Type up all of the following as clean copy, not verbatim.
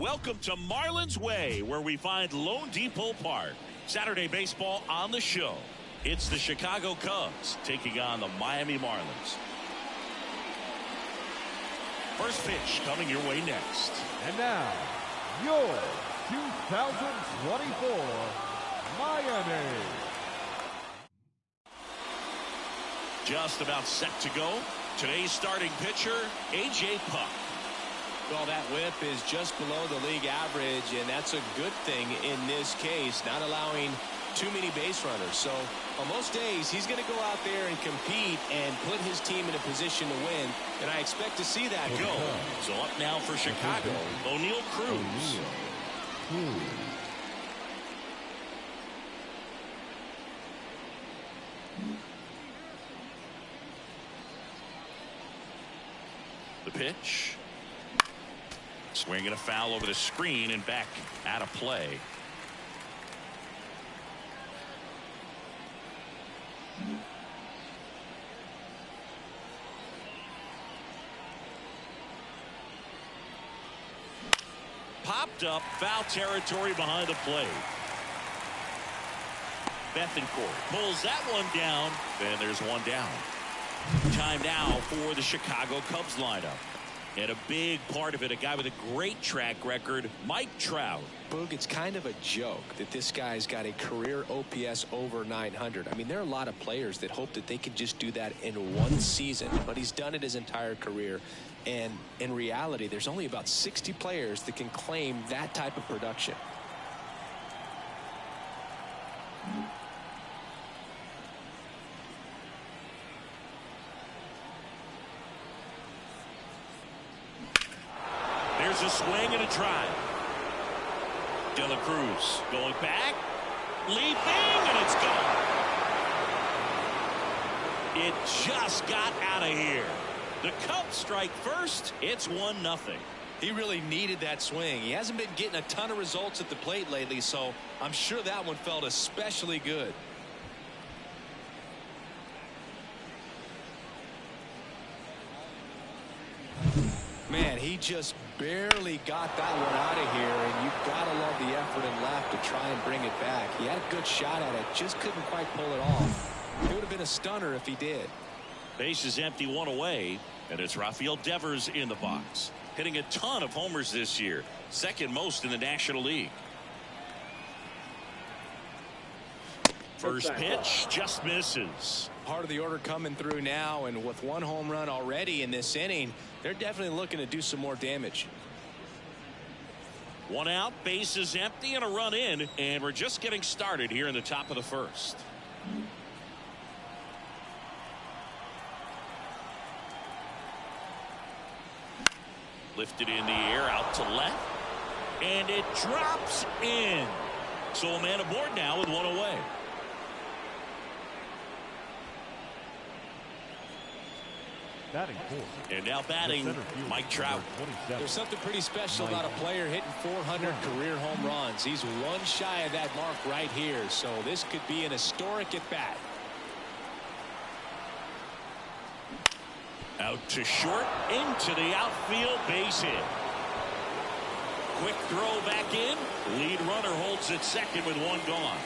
Welcome to Marlins Way, where we find Lone Depot Park. Saturday baseball on the show. It's the Chicago Cubs taking on the Miami Marlins. First pitch coming your way next. And now, your 2024 Miami. Just about set to go. Today's starting pitcher, A.J. Puk. Well, that whip is just below the league average, and that's a good thing in this case, not allowing too many base runners. So on most days, he's going to go out there and compete and put his team in a position to win, and I expect to see that go. So up now for Chicago, O'Neal Cruz. The pitch. Swinging a foul over the screen and back out of play. Popped up, foul territory behind the plate. Bethancourt pulls that one down. Then there's one down. Time now for the Chicago Cubs lineup. And a big part of it, a guy with a great track record, Mike Trout. Boog, it's kind of a joke that this guy's got a career OPS over 900. I mean, there are a lot of players that hope that they can just do that in one season, but he's done it his entire career. And in reality, there's only about 60 players that can claim that type of production. There's a swing and a drive. De La Cruz going back, leaping, and it's gone. It just got out of here. The Cubs strike first. It's 1-0. He really needed that swing. He hasn't been getting a ton of results at the plate lately, so I'm sure that one felt especially good. Man, he just barely got that one out of here, and you've got to love the effort and left to try and bring it back. He had a good shot at it, just couldn't quite pull it off. It would have been a stunner if he did. Base is empty, one away, and it's Rafael Devers in the box. Hitting a ton of homers this year, second most in the National League. First pitch just misses. Part of the order coming through now, and with one home run already in this inning, they're definitely looking to do some more damage. One out, base is empty, and a run in, and we're just getting started here in the top of the first. Lifted in the air, out to left, and it drops in. So a man aboard now with one away. Batting fourth. And now batting, Mike Trout. There's something pretty special about a player hitting 400 career home runs. He's one shy of that mark right here, so this could be an historic at bat. Out to short, into the outfield, base hit. Quick throw back in. Lead runner holds at second with one gone.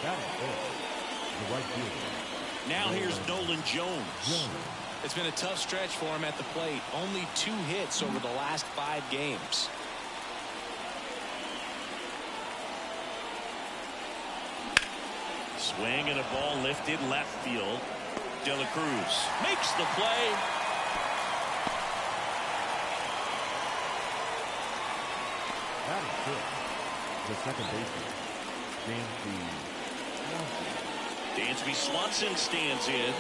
Batting fourth. The right fielder. Now here's Nolan Jones. It's been a tough stretch for him at the plate. Only 2 hits over the last 5 games. Swing and a ball lifted left field. De La Cruz makes the play. Batting fifth. The second baseman. Dansby Swanson stands in.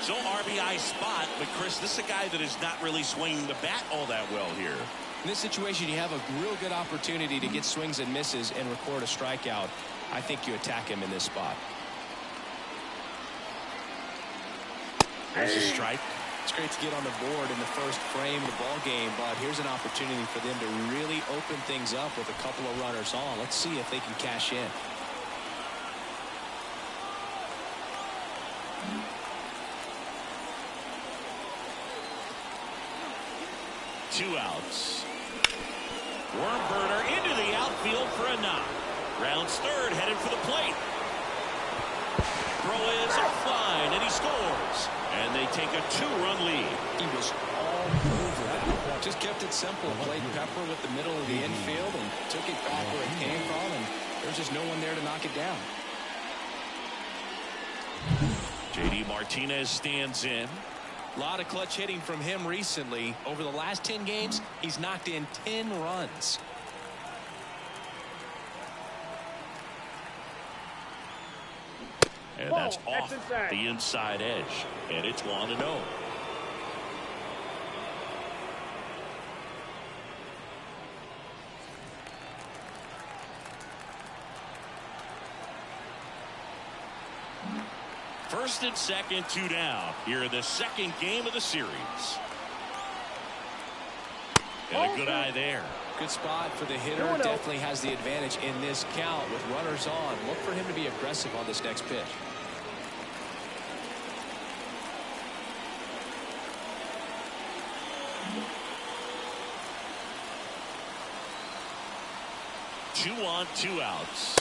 So RBI spot, but Chris, this is a guy that is not really swinging the bat all that well here. In this situation, you have a real good opportunity to get swings and misses and record a strikeout. I think you attack him in this spot. There's a strike. It's great to get on the board in the first frame of the ball game, but here's an opportunity for them to really open things up with a couple of runners on. Let's see if they can cash in. 2 outs. Worm burner into the outfield for a knock. Rounds third, headed for the plate. Throw is offline, and he scores. And they take a 2-run lead. He was all over that. Just kept it simple. Played pepper with the middle of the infield and took it back where it came from, and there's just no one there to knock it down. J.D. Martinez stands in. A lot of clutch hitting from him recently. Over the last 10 games, he's knocked in 10 runs. And that's off the inside edge. And it's 1-0. First and second, 2 down. Here in the second game of the series. And a good eye there. Good spot for the hitter. Definitely has the advantage in this count with runners on. Look for him to be aggressive on this next pitch. Two on, 2 outs.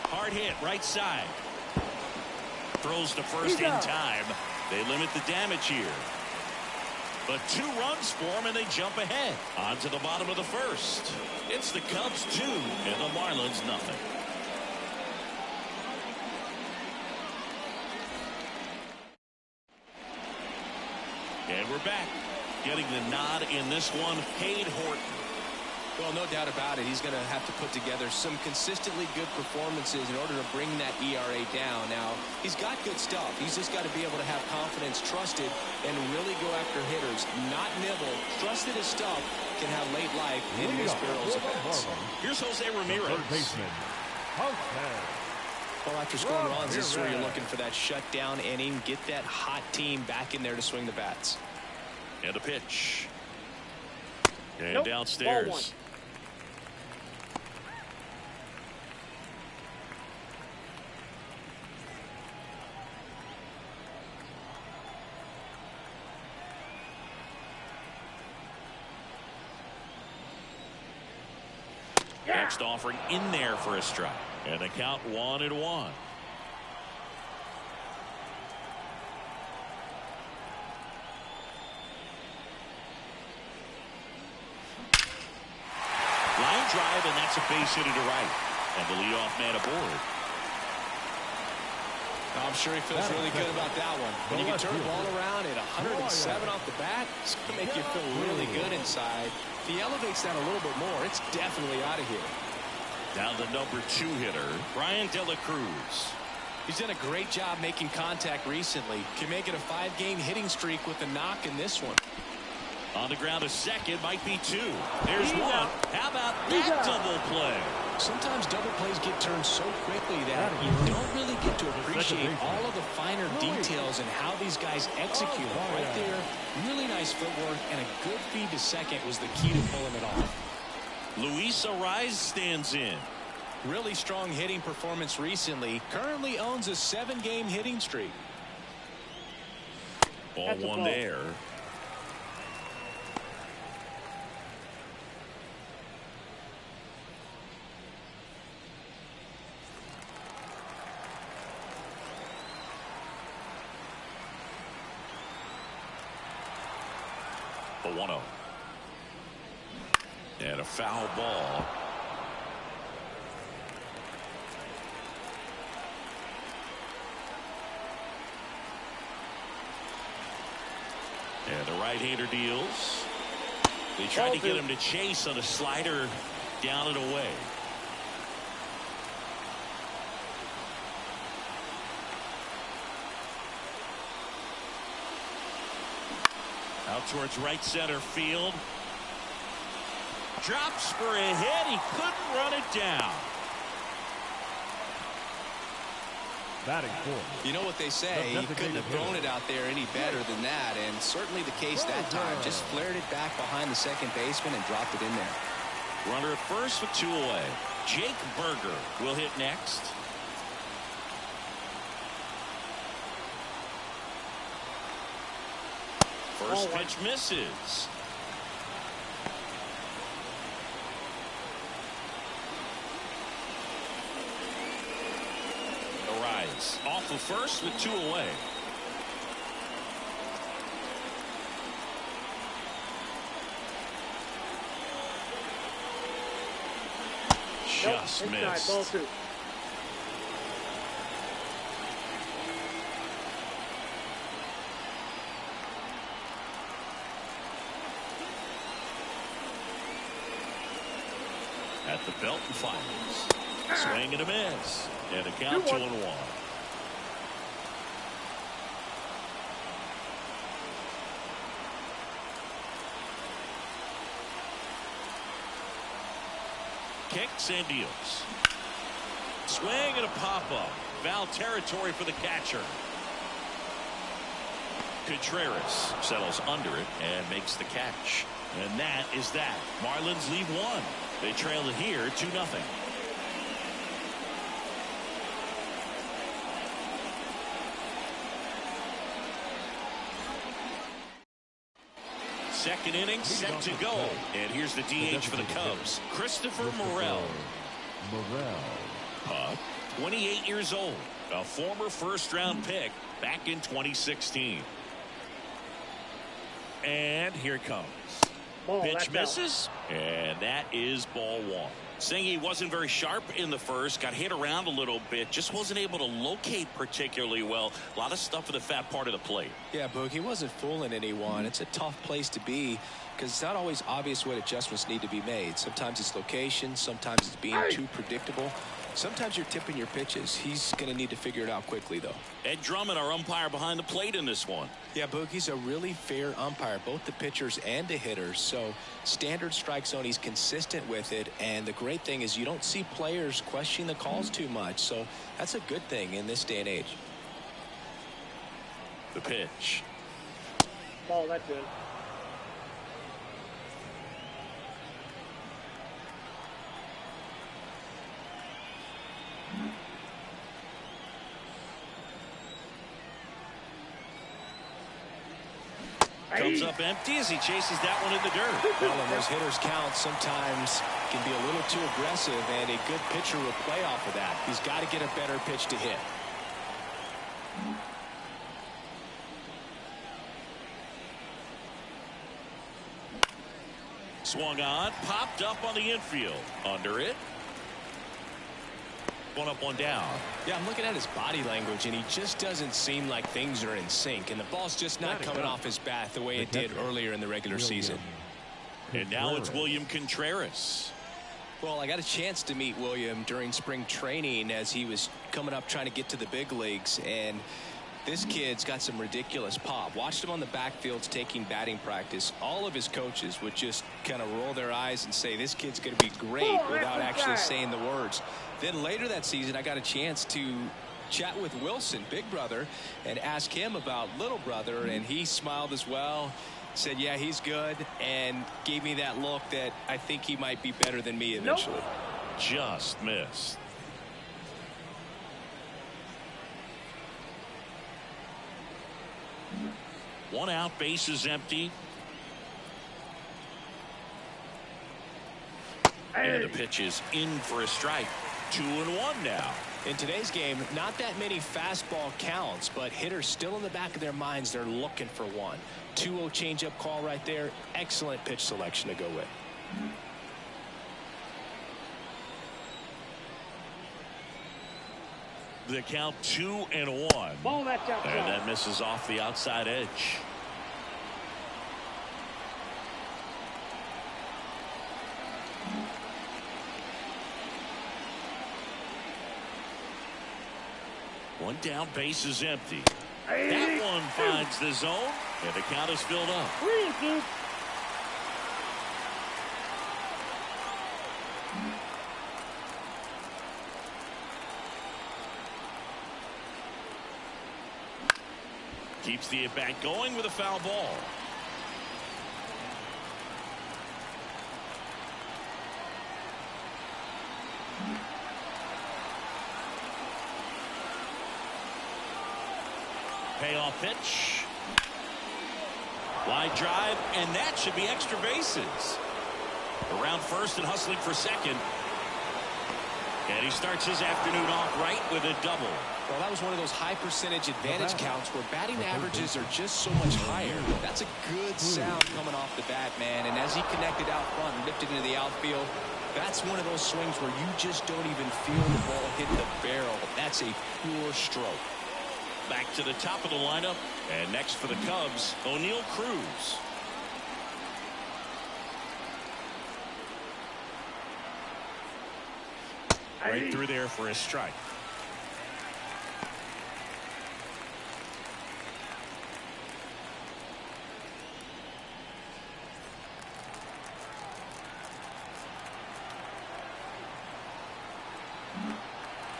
Hard hit, right side. Throws to first in time. They limit the damage here. But 2 runs for them, and they jump ahead. On to the bottom of the first. It's the Cubs 2 and the Marlins nothing. And we're back. Getting the nod in this one, Cade Horton. Well, no doubt about it. He's going to have to put together some consistently good performances in order to bring that ERA down. Now, he's got good stuff. He's just got to be able to have confidence, trusted, and really go after hitters, not nibble. Trusted his stuff can have late life in these barrels of bats. Here's Jose Ramirez. Third baseman, Jose. Well, after scoring runs, this is where you're looking for that shutdown inning. Get that hot team back in there to swing the bats. And a pitch. And downstairs. Next offering in there for a strike. And the count 1-1. Line drive, and that's a base hit to right. And the leadoff man aboard. I'm sure he feels really good about that one. When you can turn the ball around at 107 off the bat, it's going to make you feel really good inside. If he elevates that a little bit more, it's definitely out of here. Down the number 2 hitter, Brian De La Cruz. He's done a great job making contact recently. Can make it a 5-game hitting streak with a knock in this one. On the ground, a second, might be 2. There's 1. How about that double play? Sometimes double plays get turned so quickly that you don't really get to appreciate all of the finer details and how these guys execute. Right there, really nice footwork, and a good feed to second was the key to pulling it off. Luis Arraez stands in. Really strong hitting performance recently. Currently owns a 7-game hitting streak. Ball 1 there. The 1-0. And a foul ball. And the right-hander deals. They tried to get him to chase on a slider down and away. Out towards right center field. Drops for a hit. He couldn't run it down. batting fourth. You know what they say, he couldn't have thrown it out there any better than that, and certainly the case that time. Just flared it back behind the second baseman and dropped it in there. Runner at first with 2 away. Jake Berger will hit next. First pitch misses. Arise off of first with 2 away. Just missed. At the belt and fires. Swing and a miss. And a count 2-1. Kicks and deals. Swing and a pop-up. Foul territory for the catcher. Contreras settles under it and makes the catch. And that is that. Marlins leave 1. They trail it here 2-0. Second inning set to go. And here's the DH for the Cubs, Christopher Morel. 28 years old, a former first-round pick back in 2016. And here it comes. Pitch misses, and that is ball 1. Saying he wasn't very sharp in the first, got hit around a little bit, just wasn't able to locate particularly well. A lot of stuff for the fat part of the plate. Yeah, Boog, he wasn't fooling anyone. It's a tough place to be because it's not always obvious what adjustments need to be made. Sometimes it's location, sometimes it's being too predictable. Sometimes you're tipping your pitches. He's going to need to figure it out quickly, though. Ed Drummond, our umpire behind the plate in this one. Yeah, Boog, he's a really fair umpire, both the pitchers and the hitters. So standard strike zone, he's consistent with it. And the great thing is you don't see players questioning the calls too much. So that's a good thing in this day and age. The pitch. Ball, that's good. Comes up empty as he chases that one in the dirt. Well, and those hitters count sometimes can be a little too aggressive, and a good pitcher will play off of that. He's got to get a better pitch to hit. Swung on, popped up on the infield. Under it. 1 up, 1 down. Yeah, I'm looking at his body language, and he just doesn't seem like things are in sync, and the ball's just not coming off his bat the way it did earlier in the regular season. And now it's William Contreras. Well, I got a chance to meet William during spring training as he was coming up trying to get to the big leagues, and this kid's got some ridiculous pop. Watched him on the backfields taking batting practice. All of his coaches would just kind of roll their eyes and say, this kid's going to be great without actually saying the words. Then later that season, I got a chance to chat with Wilson, big brother, and ask him about little brother, and he smiled as well. Said, yeah, he's good, and gave me that look that I think he might be better than me eventually. Just missed. One out, base is empty. And the pitch is in for a strike. 2-1 now. In today's game, not that many fastball counts, but hitters still in the back of their minds, they're looking for one. 2-0 changeup call right there. Excellent pitch selection to go with. The count 2-1. Ball, that's outside. And that misses off the outside edge. One down, base is empty. That one finds the zone, and the count is filled up. 3-2. Keeps the at-bat going with a foul ball. Payoff pitch. Line drive, and that should be extra bases. Around first and hustling for second. And he starts his afternoon off right with a double. Well, that was one of those high percentage advantage counts where batting averages are just so much higher. That's a good sound coming off the bat, man. And as he connected out front and lifted into the outfield, that's one of those swings where you just don't even feel the ball hit the barrel. That's a pure stroke. Back to the top of the lineup. And next for the Cubs, O'Neal Cruz. Right through there for a strike.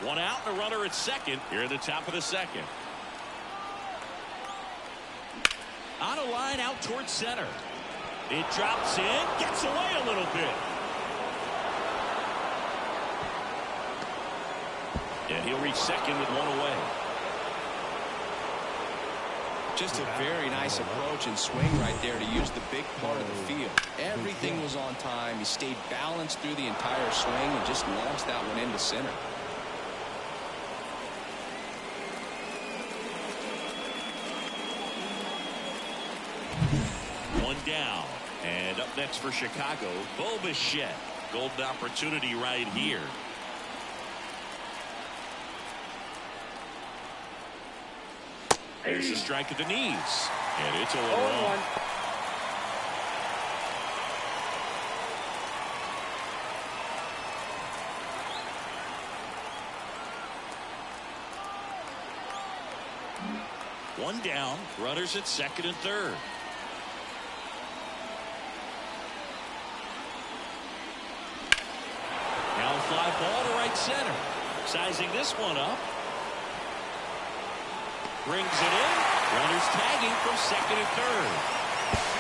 One out and a runner at second here at the top of the second. On a line out towards center. It drops in, gets away a little bit. And he'll reach second with one away. Just a very nice approach and swing right there to use the big part of the field. Everything was on time. He stayed balanced through the entire swing and just launched that one into center. One down. And up next for Chicago, Bo Bichette. Golden opportunity right here. There's a strike at the knees. And it's a 1-1. One down. Runners at second and third. Now a fly ball to right center. Sizing this one up. Brings it in. Runners tagging from second and third.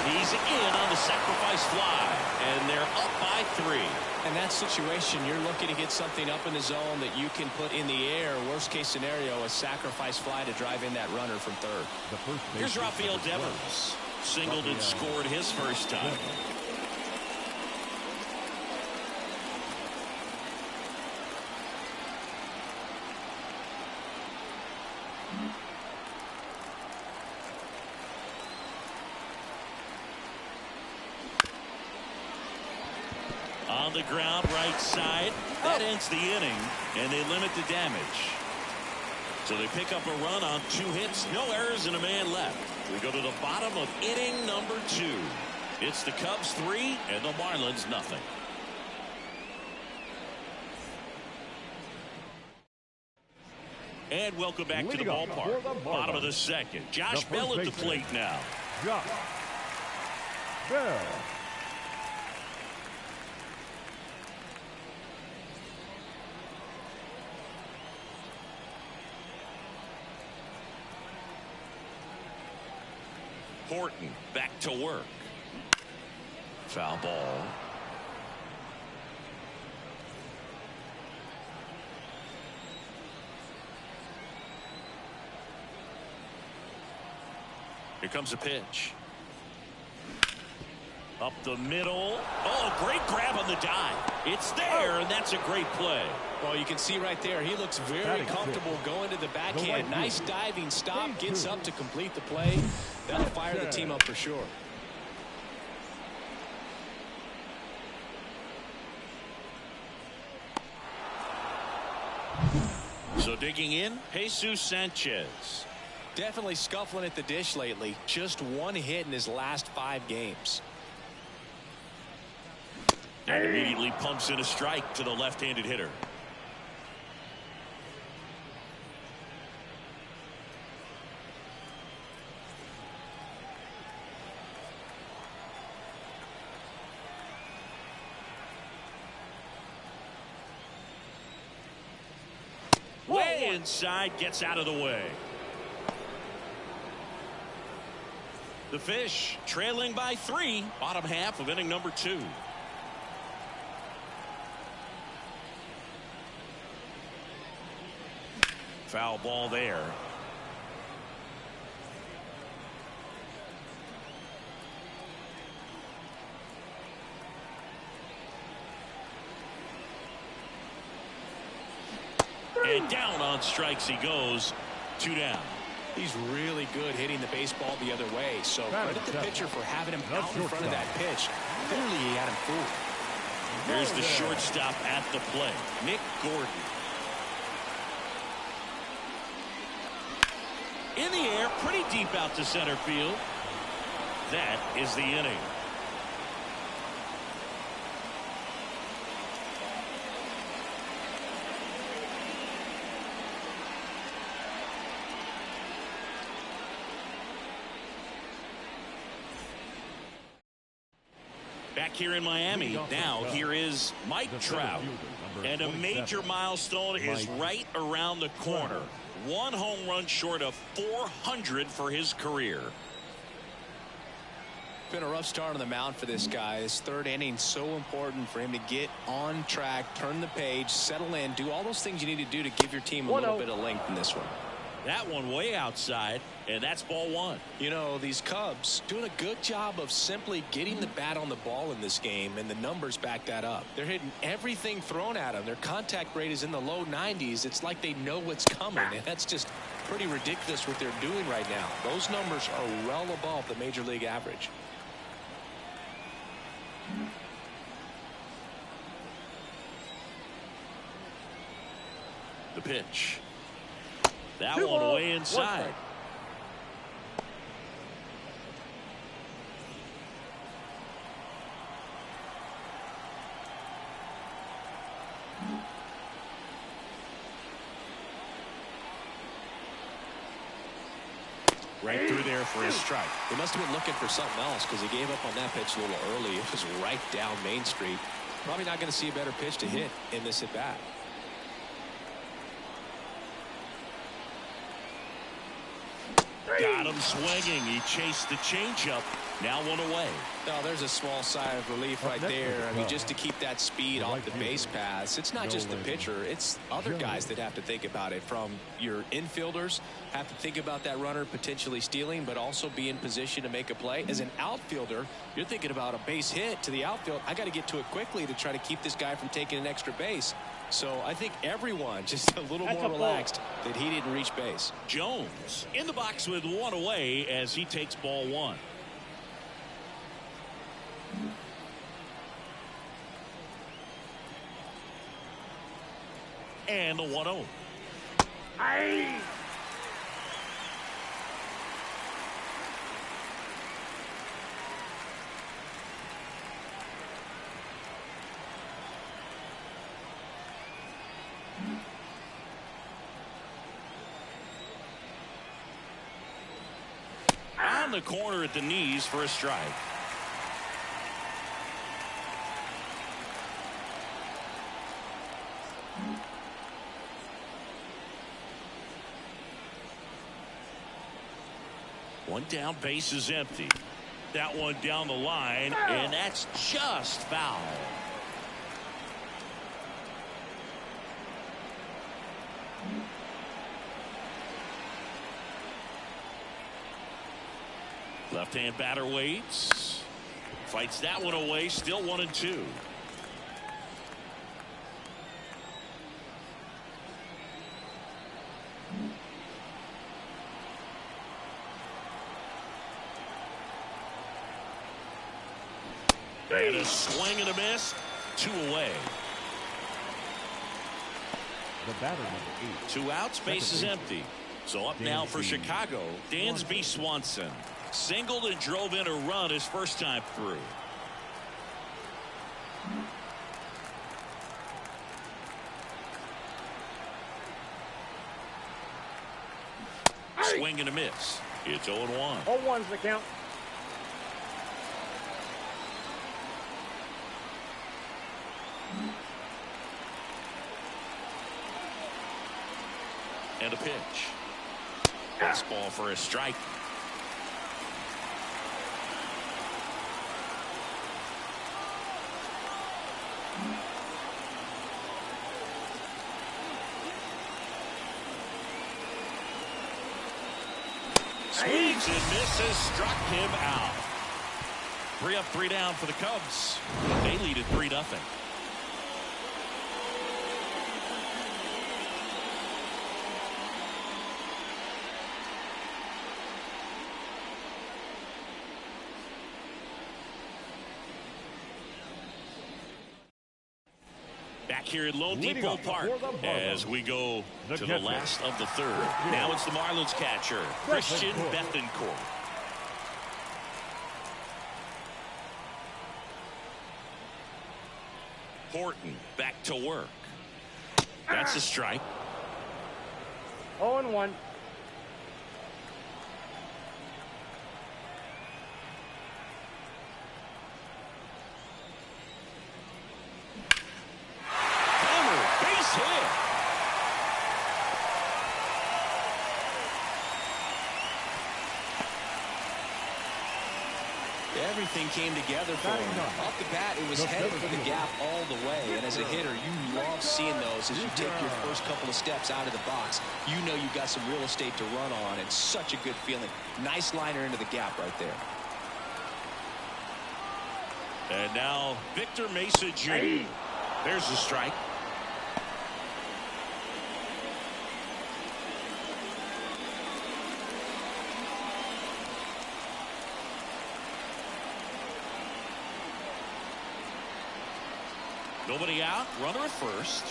He's in on the sacrifice fly. And they're up by 3. In that situation, you're looking to get something up in the zone that you can put in the air. Worst case scenario, a sacrifice fly to drive in that runner from third. Here's Rafael Devers. Singled and scored his first time. On the ground, right side. That ends the inning, and they limit the damage. So they pick up a run on 2 hits, no errors, and a man left. We go to the bottom of inning number 2. It's the Cubs 3 and the Marlins nothing. And welcome back to the ballpark. Bottom of the second. Josh Bell at the plate now. Josh Bell. Horton back to work. Foul ball. Here comes a pitch. Up the middle. Oh, great grab on the dive. It's there, and that's a great play. Well, you can see right there, he looks very comfortable going to the backhand. Nice diving stop, gets up to complete the play. That'll fire the team up for sure. So digging in, Jesus Sanchez. Definitely scuffling at the dish lately. Just 1 hit in his last 5 games. And immediately pumps in a strike to the left-handed hitter. Way inside, gets out of the way. The Fish trailing by 3, bottom half of inning number 2. Foul ball there. And down on strikes he goes. 2 down. He's really good hitting the baseball the other way. So credit the pitcher for having him out in front of that pitch. Clearly he had him fooled. Here's the shortstop at the plate, Nick Gordon. In the air, pretty deep out to center field. That is the inning. Back here in Miami, now here is Mike Trout. And a major milestone is right around the corner. 1 home run short of 400 for his career. Been a rough start on the mound for this guy. His 3rd inning so important for him to get on track, turn the page, settle in, do all those things you need to do to give your team a little bit of length in this one. That one way outside, and that's ball 1. You know, these Cubs doing a good job of simply getting the bat on the ball in this game, and the numbers back that up. They're hitting everything thrown at them. Their contact rate is in the low 90s. It's like they know what's coming, and that's just pretty ridiculous what they're doing right now. Those numbers are well above the major league average. The pitch. That one way inside. Right through there for a strike. They must have been looking for something else because he gave up on that pitch a little early. It was right down Main Street. Probably not going to see a better pitch to hit in this at bat. Got him swinging. He chased the changeup. Now 1 away. No, there's a small sigh of relief right there. I mean, just to keep that speed off the base paths. It's not just the pitcher. It's other guys that have to think about it. From your infielders have to think about that runner potentially stealing, but also be in position to make a play. As an outfielder, you're thinking about a base hit to the outfield. I got to get to it quickly to try to keep this guy from taking an extra base. So I think everyone just a little more relaxed that he didn't reach base. Jones in the box with 1 away as he takes ball 1. And the 1-0. Aye. On the corner at the knees for a strike. One down, base is empty. That one down the line, and that's just foul. Left-hand batter waits. Fights that one away. Still 1-2. And a swing and a miss. 2 away. The batter number 8. 2 outs, base is empty. So up now for Chicago, Dansby Swanson. Singled and drove in a run his first time through. Swing and a miss. It's 0-1. 0-1's the count. And a pitch. Fastball for a strike. Swings and misses, struck him out. 3 up, 3 down for the Cubs. They lead at 3-0. Back here at Lone Depot Park as we go to the last of the third. Now it's the Marlins catcher, Christian Bethancourt. Horton back to work. That's a strike. 0-1. Base hit. Everything came together for him. Off the bat, it was headed for the gap all the way. And as a hitter, you love seeing those as you take your first couple of steps out of the box. You know you've got some real estate to run on, and such a good feeling. Nice liner into the gap right there. And now Victor Mesa Jr. There's the strike. Nobody out. Runner at first.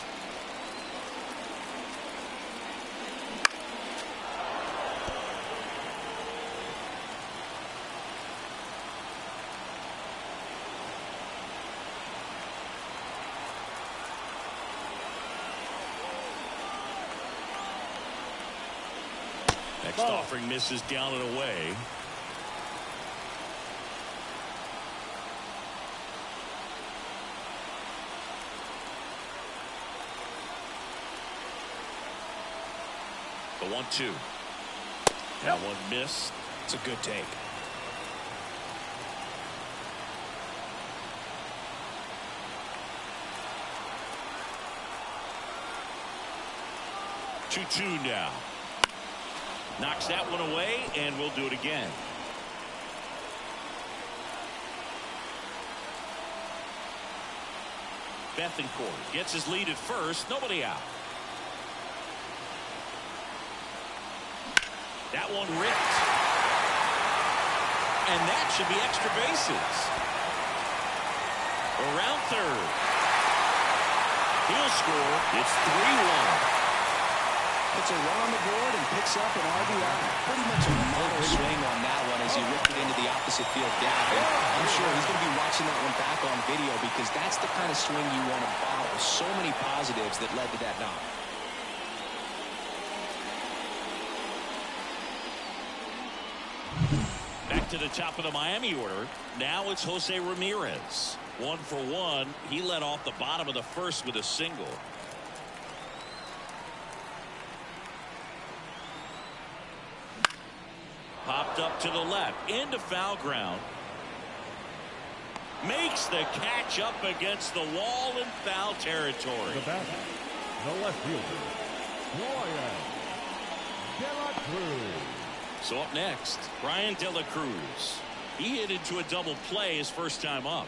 Next offering misses down and away. The 1-2. That one missed. It's a good take. Two now. Knocks that one away, and we'll do it again. Bethancourt gets his lead at first. Nobody out. That one ripped. And that should be extra bases. Around third. He'll score. It's 3-1. Puts a run on the board and picks up an RBI. Pretty much a motor swing on that one as he ripped it into the opposite field gap. And I'm sure he's going to be watching that one back on video because that's the kind of swing you want to bottle. So many positives that led to that knock. Back to the top of the Miami order. Now it's Jose Ramirez. 1 for 1. He led off the bottom of the first with a single. Popped up to the left into foul ground. Makes the catch up against the wall in foul territory. The batter, the left fielder, Brian De La Cruz. So up next, Brian De La Cruz. He hit into a double play his first time up.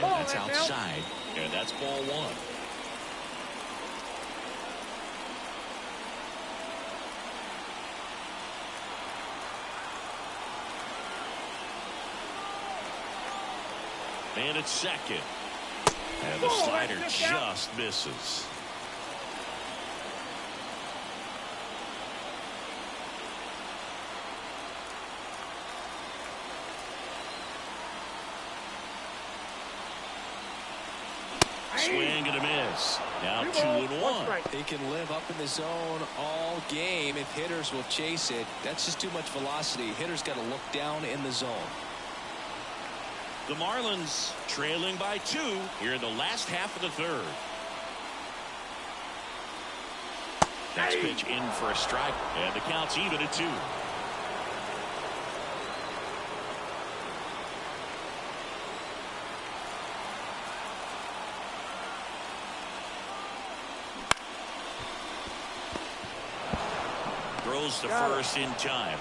And that's outside, and that's ball 1. And it's second. And the slider just misses. Swing and a miss. Now 2-1. They can live up in the zone all game if hitters will chase it. That's just too much velocity. Hitters got to look down in the zone. The Marlins trailing by 2 here in the last half of the third. Next pitch in for a strike, and the count's even at 2. Throws to first in time.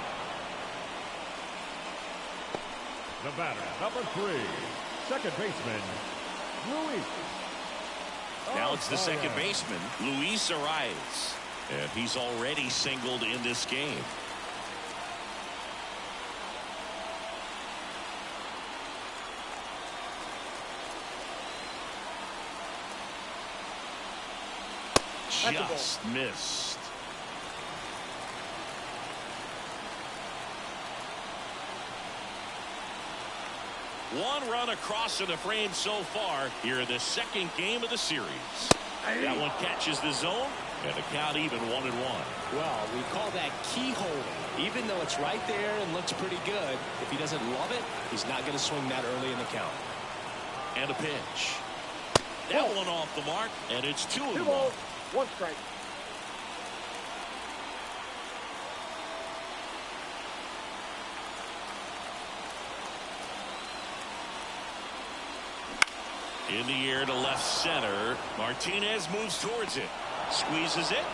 The batter, number 3, second baseman, Luis. Now it's the second baseman, Luis Arias. And he's already singled in this game. Just missed. One run across in the frame so far here in the second game of the series. That one catches the zone, and the count even 1-1. Well, we call that keyhole. Even though it's right there and looks pretty good, if he doesn't love it, he's not going to swing that early in the count. And a pitch. That one off the mark, and it's 2-1. 2 balls, 1 strike. In the air to left center. Martinez moves towards it. Squeezes it.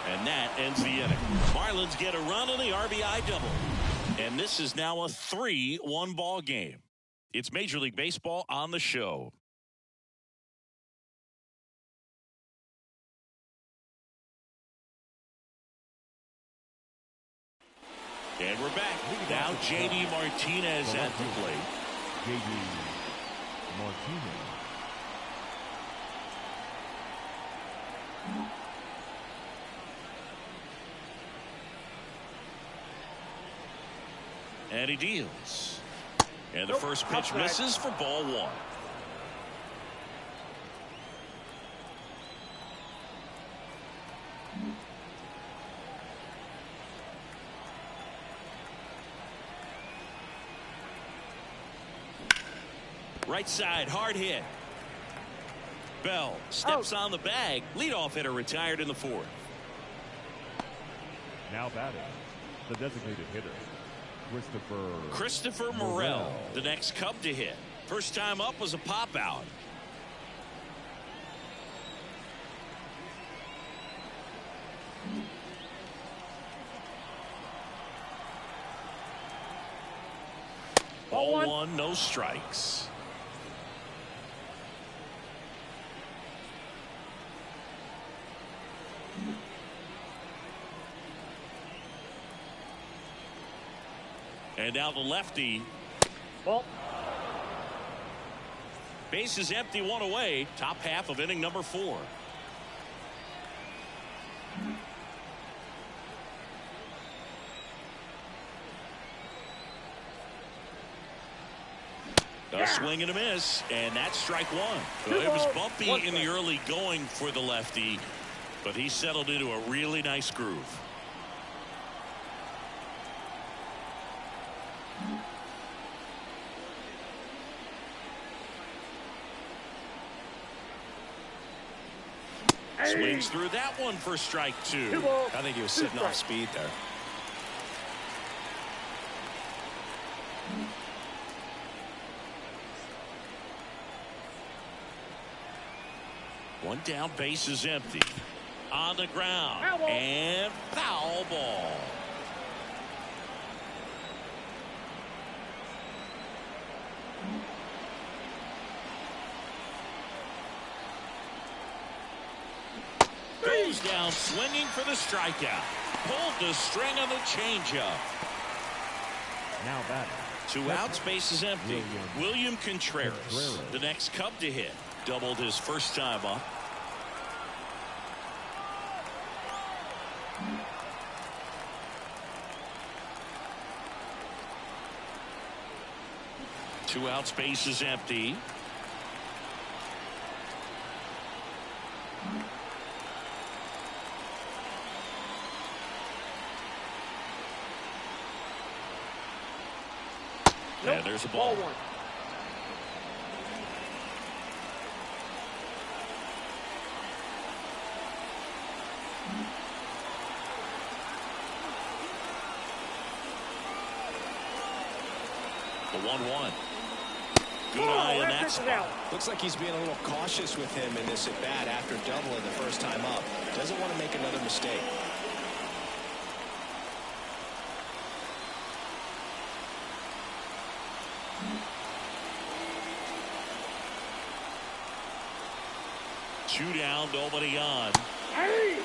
And that ends the inning. Marlins get a run on the RBI double. And this is now a 3-1 ball game. It's Major League Baseball on the show. And we're back. Now J.D. Martinez at the plate. J.D. Martinez. And he deals. And the first pitch misses for ball 1. Right side, hard hit. Bell steps on the bag. Leadoff hitter retired in the 4th. Now batting, the designated hitter, Christopher Morel, the next Cub to hit. First time up was a pop out. Ball 1, no strikes. And now the lefty. Ball. Base is empty, 1 away. Top half of inning number 4. A swing and a miss, and that's strike 1. Well, it was bumpy in the early going for the lefty, but he settled into a really nice groove. Swings through that one for strike 2. I think he was sitting off speed there. One down, base is empty. On the ground. And foul ball. Goes down swinging for the strikeout. Pulled the string on the changeup. Now batting. 2 outs, base is empty. William Contreras, the next Cub to hit. Doubled his first time up. Two outs, base is empty. And there's a ball. Ball 1. The 1-1. Good eye in that spot. Looks like he's being a little cautious with him in this at bat after doubling the first time up. Doesn't want to make another mistake. 2 down, nobody on. Hey!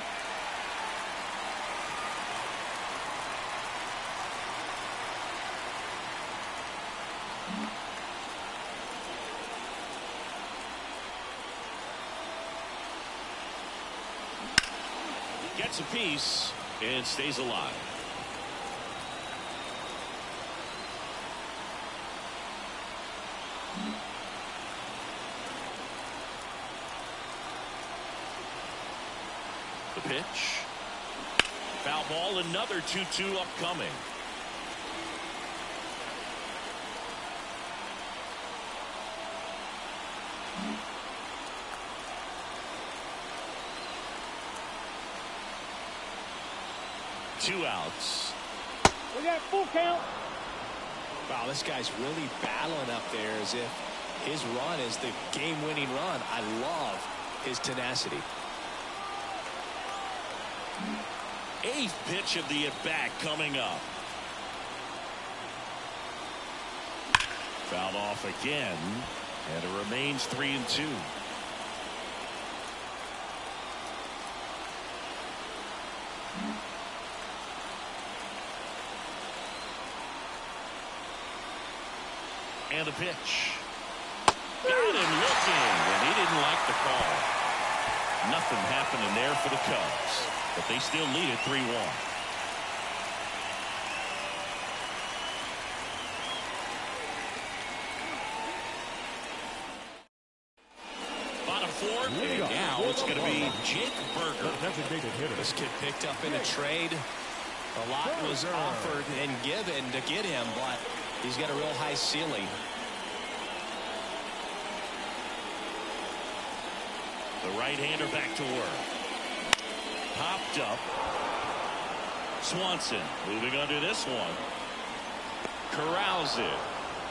Gets a piece and stays alive. The pitch. Foul ball, another 2-2 upcoming. Two outs. We got full count. Wow, this guy's really battling up there as if his run is the game-winning run. I love his tenacity. 8th pitch of the at-bat coming up. Fouled off again, and it remains 3-2. And the pitch. Got him looking, and he didn't like the call. Nothing happening there for the Cubs, but they still lead it 3-1. Bottom 4th, and now it's going to be Jake Berger. Designated hitter. This kid picked up in a trade. A lot was offered and given to get him, but he's got a real high ceiling. The right-hander back to work. Popped up. Swanson moving under this one. Corrals it.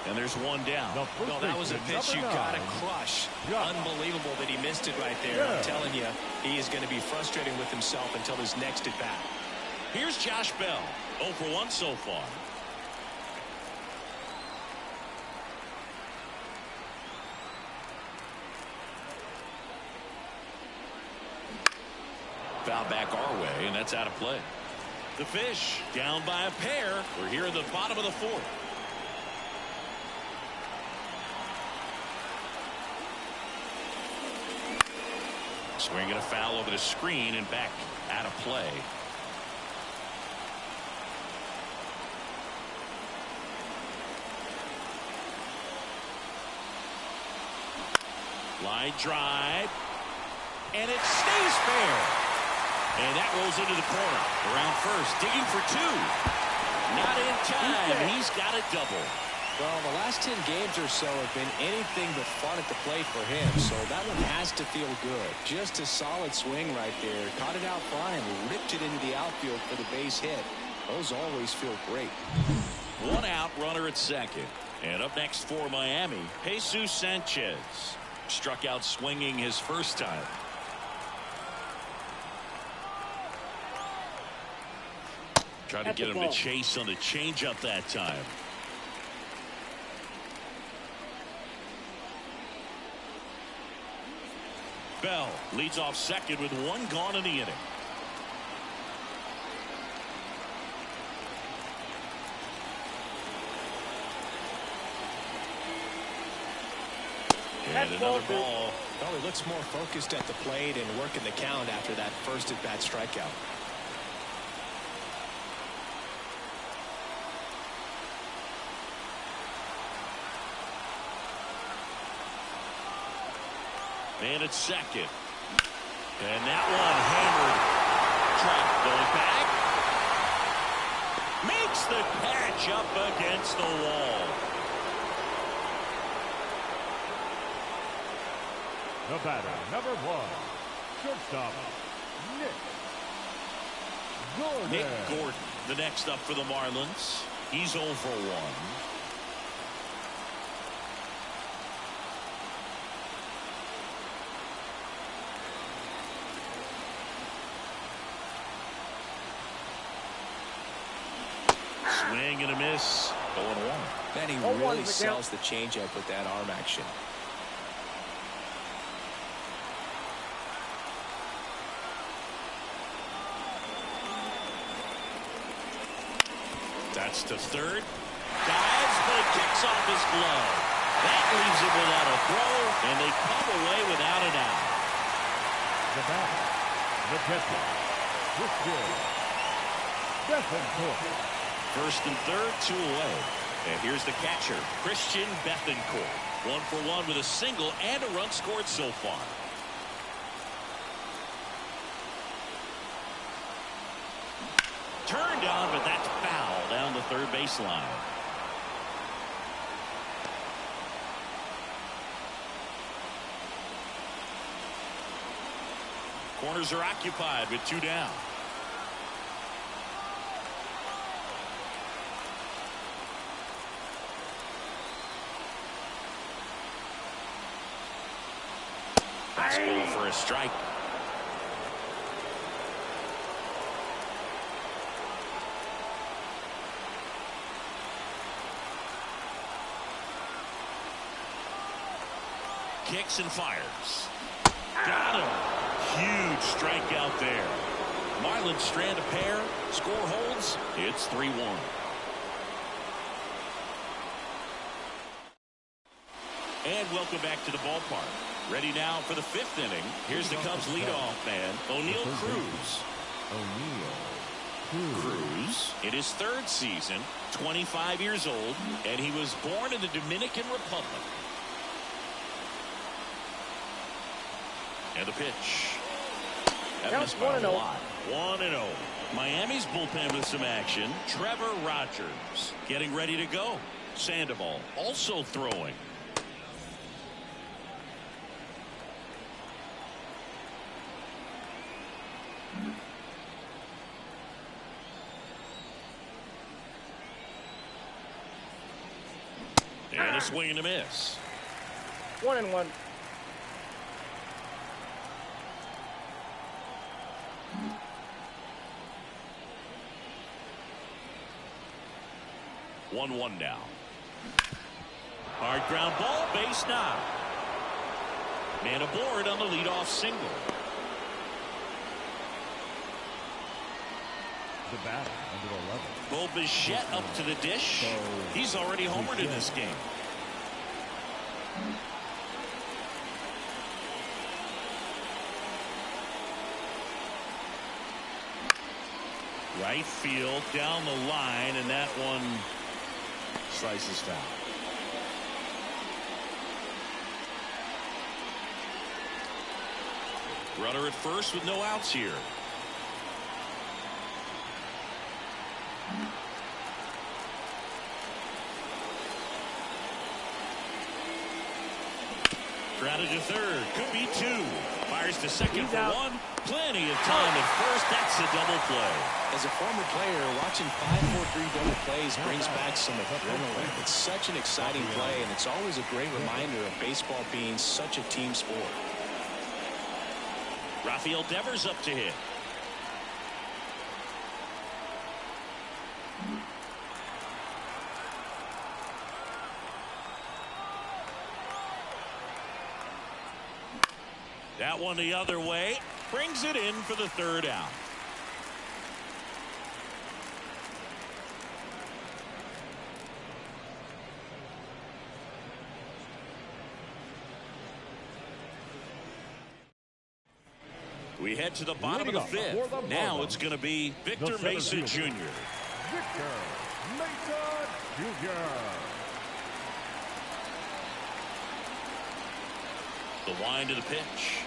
And there's one down. No, that was a pitch you got to crush. Unbelievable that he missed it right there. I'm telling you, he is going to be frustrating with himself until his next at-bat. Here's Josh Bell. 0 for 1 so far. Foul back our way, and that's out of play. The Fish down by a pair. We're here in the bottom of the 4th. Swinging a foul over the screen and back out of play. Line drive, and it stays fair. And that rolls into the corner. Around first, digging for 2. Not in time. He's got a double. Well, the last 10 games or so have been anything but fun at the plate for him, so that one has to feel good. Just a solid swing right there. Caught it out front and ripped it into the outfield for the base hit. Those always feel great. 1 out, runner at second. And up next for Miami, Jesus Sanchez. Struck out swinging his first time. Tried to get him to chase on the changeup that time. Bell leads off second with 1 gone in the inning. And another ball. Well, he looks more focused at the plate and working the count after that first at-bat strikeout. Man at second. And that one hammered. Track going back. Makes the catch up against the wall. The batter, number 1, shortstop, Nick Gordon. Nick Gordon, the next up for the Marlins. He's 0 for 1. Swing and a miss. 0-1. Man, he really sells the changeup with that arm action. That's to third. Dives, but it kicks off his glove. That leaves him without a throw, and they come away without an out. The batter, the catcher, Christian Bethancourt. First and third, 2 away. And here's the catcher, Christian Bethancourt. 1 for 1 with a single and a run scored so far. Turned on, but that's foul down the third baseline. Corners are occupied with 2 down. Fastball for a strike. Kicks and fires. Got him. Huge strikeout there. Marlins strand a pair. Score holds. It's 3-1. And welcome back to the ballpark. Ready now for the 5th inning. Here's the Cubs leadoff man, O'Neal Cruz. Cruz in his 3rd season, 25 years old, and he was born in the Dominican Republic. And the pitch. That missed by a lot. 1-0. Miami's bullpen with some action. Trevor Rogers getting ready to go. Sandoval also throwing. And a swing and a miss. 1-1. One now. Hard ground ball, base knock. Man aboard on the leadoff single. The batter, number 11. Bo Bichette up to the dish. He's already homered in this game. Right field down the line, and that one slices foul. Runner at first with no outs here. Grounded to third. Could be 2. Fires to second for 1. Plenty of time at first. That's a double play. As a former player, watching 5-4-3 double plays brings back some adrenaline. It's such an exciting play, and it's always a great reminder of baseball being such a team sport. Rafael Devers up to hit. That one the other way. Brings it in for the 3rd out. We head to the bottom of the 5th. Now it's going to be Victor Mesa Jr. Victor Mesa Jr. The wind of the pitch.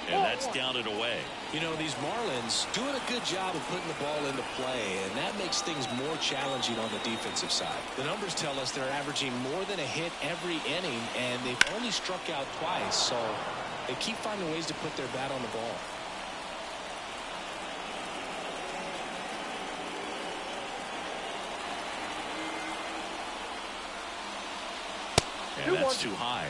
And that's down and away. You know, these Marlins doing a good job of putting the ball into play, and that makes things more challenging on the defensive side. The numbers tell us they're averaging more than a hit every inning, and they've only struck out twice, so they keep finding ways to put their bat on the ball. And that's too high.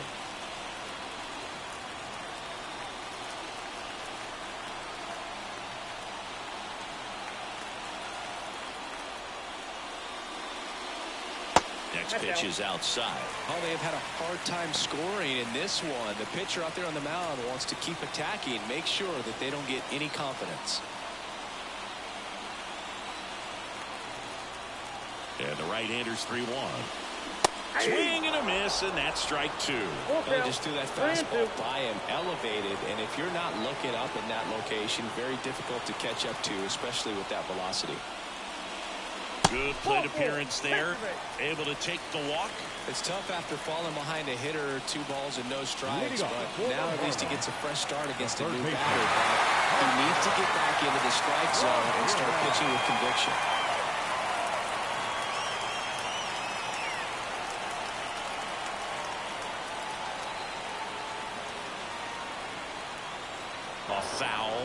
Next pitch is outside. Oh, they have had a hard time scoring in this one. The pitcher out there on the mound wants to keep attacking, make sure that they don't get any confidence. And the right-hander's 3-1. Swing and a miss, and that's strike 2. They just threw that fastball by him, elevated, and if you're not looking up in that location, very difficult to catch up to, especially with that velocity. Good plate appearance there. Able to take the walk. It's tough after falling behind a hitter, 2 balls and no strikes, but now at least he gets a fresh start against a new batter. But he needs to get back into the strike zone and start pitching with conviction. A foul.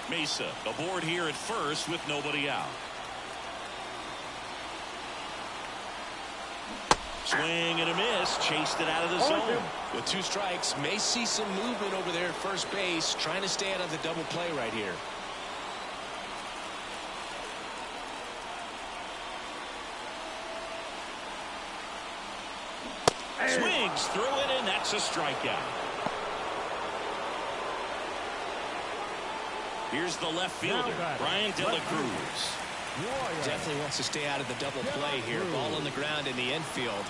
Mesa aboard here at first with nobody out. Swing and a miss. Chased it out of the zone. With 2 strikes, may see some movement over there at first base, trying to stay out of the double play right here. Swings through it, and that's a strikeout. Here's the left fielder, Brian De La Cruz. Definitely wants to stay out of the double play here. Ball on the ground in the infield.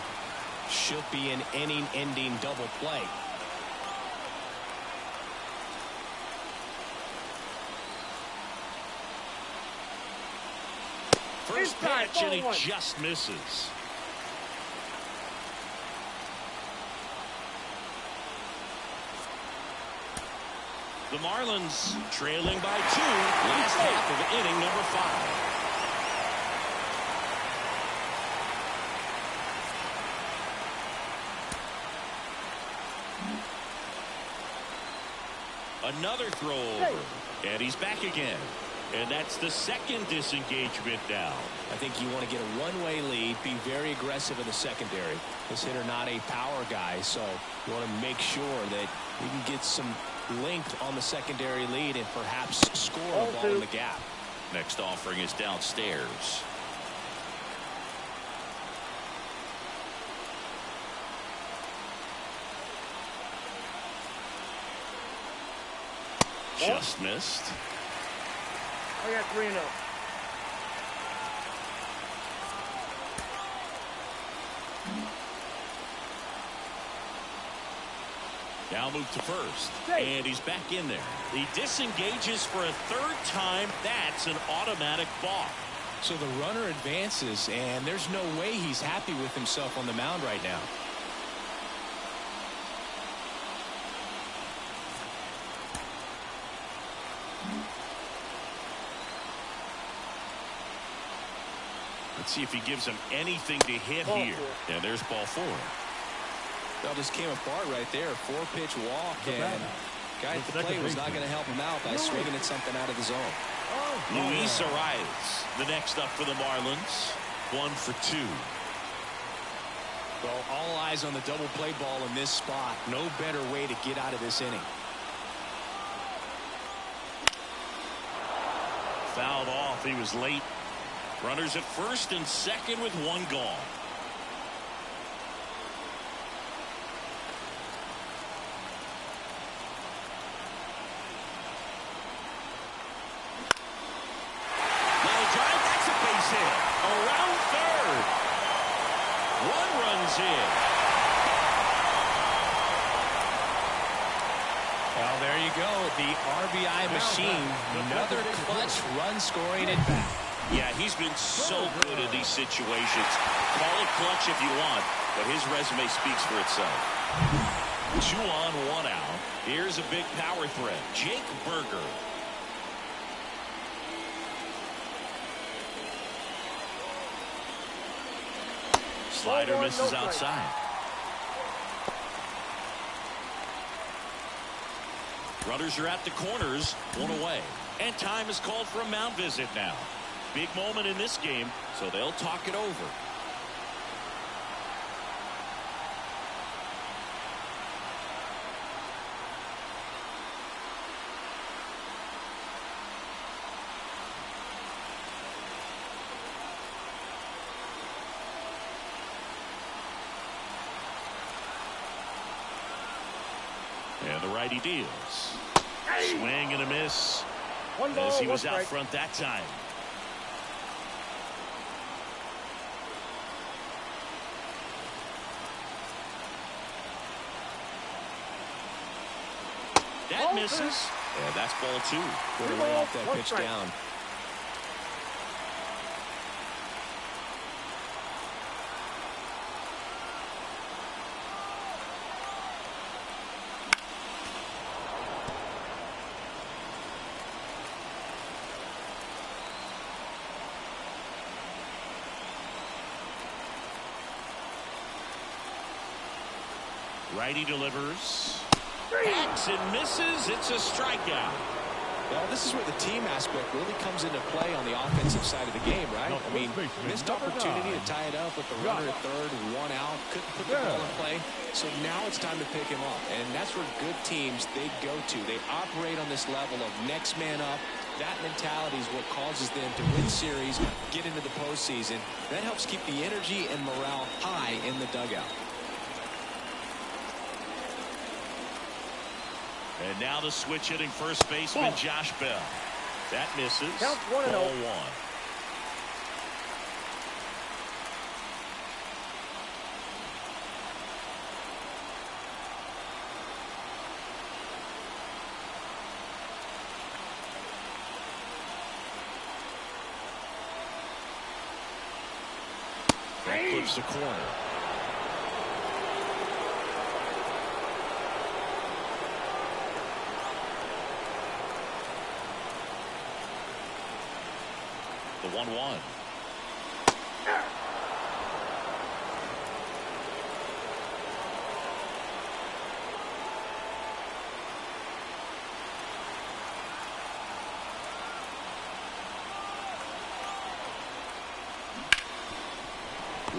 Should be an inning-ending double play. First pitch, and he just misses. The Marlins trailing by 2. Last half of inning number 5. Another throw over, and he's back again. And that's the second disengagement now. I think you want to get a one-way lead, be very aggressive in the secondary. This hitter not a power guy, so you want to make sure that you can get some length on the secondary lead and perhaps score a ball in the gap. Next offering is downstairs. Just missed. I got 3-0. Now move to first, and he's back in there. He disengages for a 3rd time. That's an automatic balk. So the runner advances, and there's no way he's happy with himself on the mound right now. Let's see if he gives him anything to hit here. And there's ball 4. That just came apart right there. 4-pitch walk, and guy at the plate was not going to help him out by swinging at something out of the zone. Luis Arias, the next up for the Marlins. 1 for 2. Well, all eyes on the double play ball in this spot. No better way to get out of this inning. Fouled off. He was late. Runners at first and second with 1 gone. Line drive, that's a base hit. Around third. 1 runs in. Well, there you go. The RBI machine. Another clutch run scoring at bat. Yeah, he's been so good in these situations. Call it clutch if you want, but his resume speaks for itself. 2 on, 1 out. Here's a big power threat. Jake Berger. Slider misses outside. Runners are at the corners, 1 away. And time is called for a mound visit now. Big moment in this game, so they'll talk it over. And the righty deals. Swing and a miss. One ball, As he was one out strike. front that time. That misses. Yeah, that's ball 2. Good to lay off that pitch down. Righty delivers. Hacks and misses. It's a strikeout. Well, this is where the team aspect really comes into play on the offensive side of the game, right? I mean, missed opportunity to tie it up with the runner at third, 1 out, couldn't put the ball in play. So now it's time to pick him up. And that's where good teams, they go to. They operate on this level of next man up. That mentality is what causes them to win series, get into the postseason. That helps keep the energy and morale high in the dugout. And now the switch hitting first baseman Josh Bell. That misses. Counts 1-0. Ball 1. That clips the corner. The 1-1.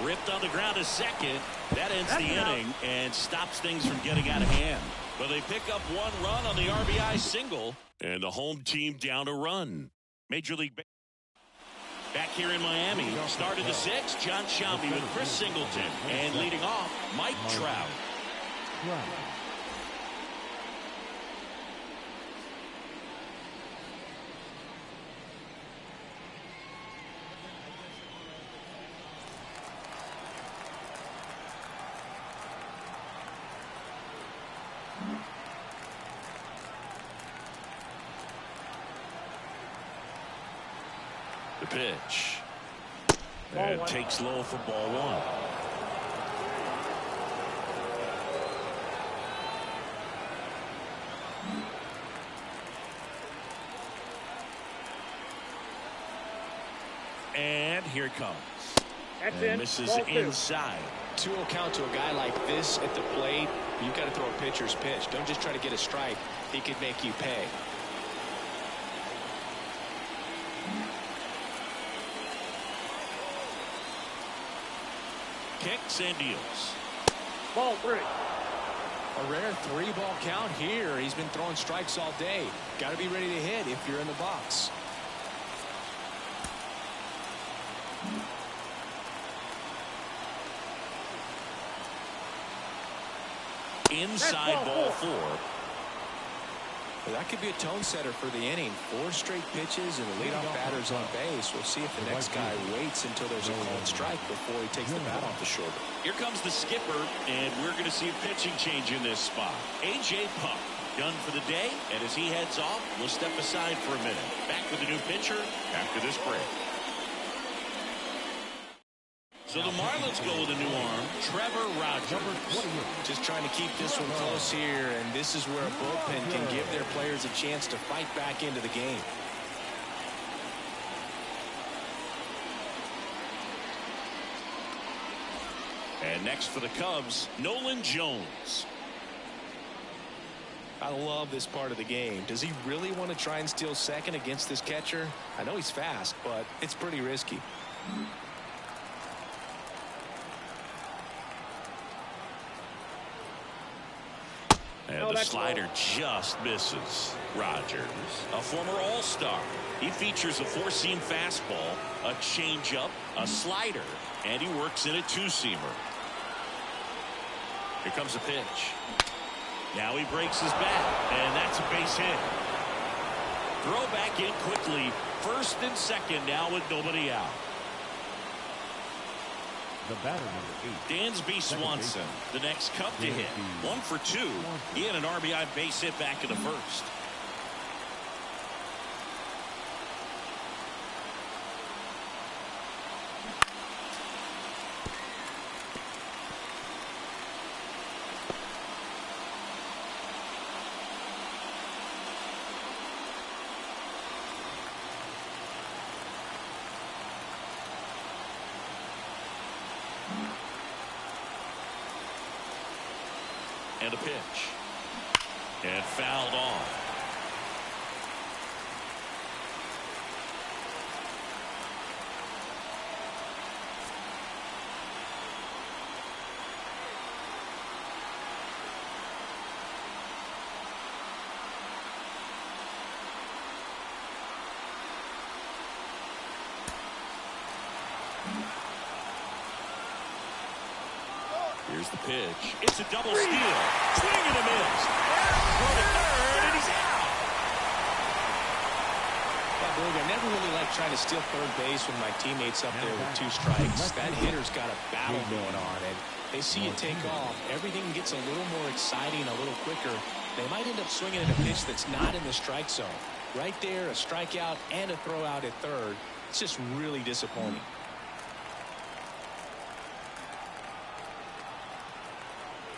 Ripped on the ground to second. That ends the inning and stops things from getting out of hand. But they pick up 1 run on the RBI single, and the home team down a run. Major League back here in Miami, started the 6th, John Shelby with Chris Singleton, and leading off, Mike Trout. The pitch. And takes low for ball 1. And here it comes. And misses inside. 2-0 count to a guy like this at the plate. You've got to throw a pitcher's pitch. Don't just try to get a strike. He could make you pay. Kicks and deals. Ball 3. A rare 3-ball count here. He's been throwing strikes all day. Got to be ready to hit if you're in the box. Inside ball 4. Well, that could be a tone setter for the inning. 4 straight pitches and the leadoff batter's on base. We'll see if the next guy waits until there's a called strike before he takes the bat off the shoulder. Here comes the skipper, and we're going to see a pitching change in this spot. A.J. Puk done for the day, and as he heads off, we'll step aside for a minute. Back with a new pitcher after this break. So the Marlins go with a new arm, Trevor Rogers. Just trying to keep this one close here, and this is where a bullpen can give their players a chance to fight back into the game. And next for the Cubs, Nolan Jones. I love this part of the game. Does he really want to try and steal second against this catcher? I know he's fast, but it's pretty risky. And the slider just misses. Rogers, a former All-Star. He features a 4-seam fastball, a changeup, a slider, and he works in a 2-seamer. Here comes a pitch. Now he breaks his bat, and that's a base hit. Throw back in quickly. First and second now with nobody out. The batter, number 8. Dansby Swanson, the next Cub to hit. 1 for 2. He had an RBI base hit back in the first. And a pitch. And fouled off. Here's the pitch. It's a double steal. Swing and a miss. Throw to third, and he's out. Yeah, Boog, I never really like trying to steal third base when my teammate's up there with 2 strikes. That hitter's got a battle going on, and they see you take off. Everything gets a little more exciting, a little quicker. They might end up swinging at a pitch that's not in the strike zone. Right there, a strikeout and a throw out at third. It's just really disappointing.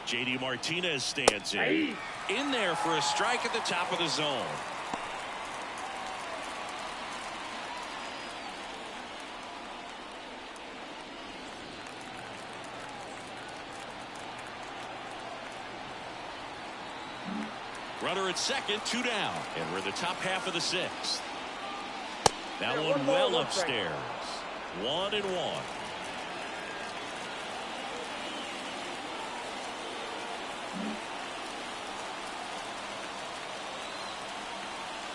J.D. Martinez stands in there for a strike at the top of the zone. Runner at second, 2 down, and we're in the top half of the 6th. That one well upstairs. 1-1.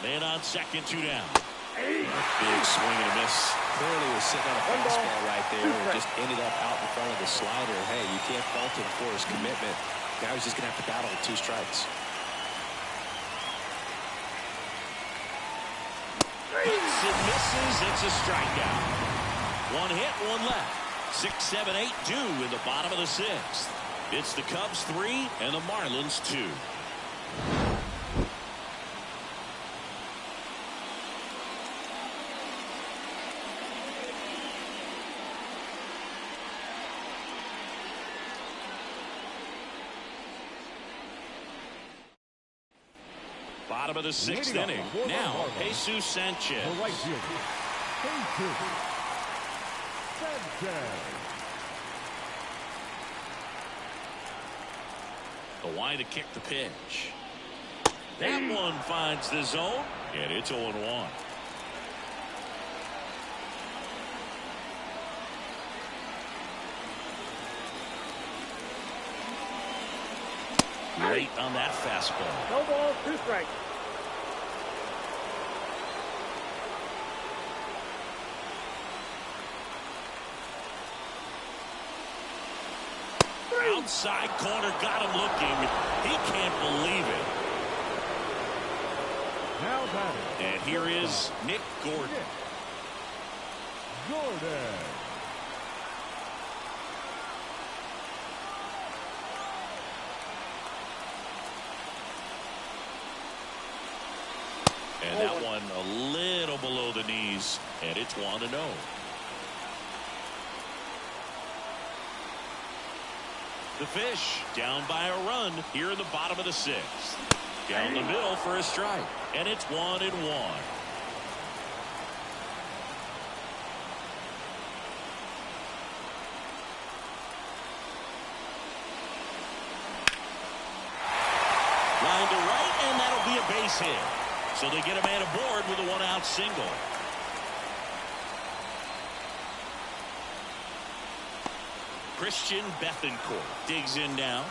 Man on second, 2 down. Big swing and a miss. Clearly was sitting on a fastball right there and just ended up out in front of the slider. Hey, you can't fault him for his commitment. Now he's just going to have to battle with 2 strikes. Hits and misses. It's a strikeout. 1 hit, 1 left. 6, 7, 8 due in the bottom of the 6th. It's the Cubs 3 and the Marlins 2. Bottom of the 6th inning. Now, Jesus Sanchez. The right fielder, Jesus Sanchez. The wide to kick the pitch. That one finds the zone, and it's 0-1. Late on that fastball. No ball, 2 strikes. Outside corner, got him looking. He can't believe it. Now batting. And here is Nick Gordon. Gordon. And that one a little below the knees, and it's 1-0. The Fish down by a run here in the bottom of the 6th. Down the middle for a strike, and it's 1-1. Line to right, and that'll be a base hit. So they get a man aboard with a 1-out single. Christian Bethancourt digs in now.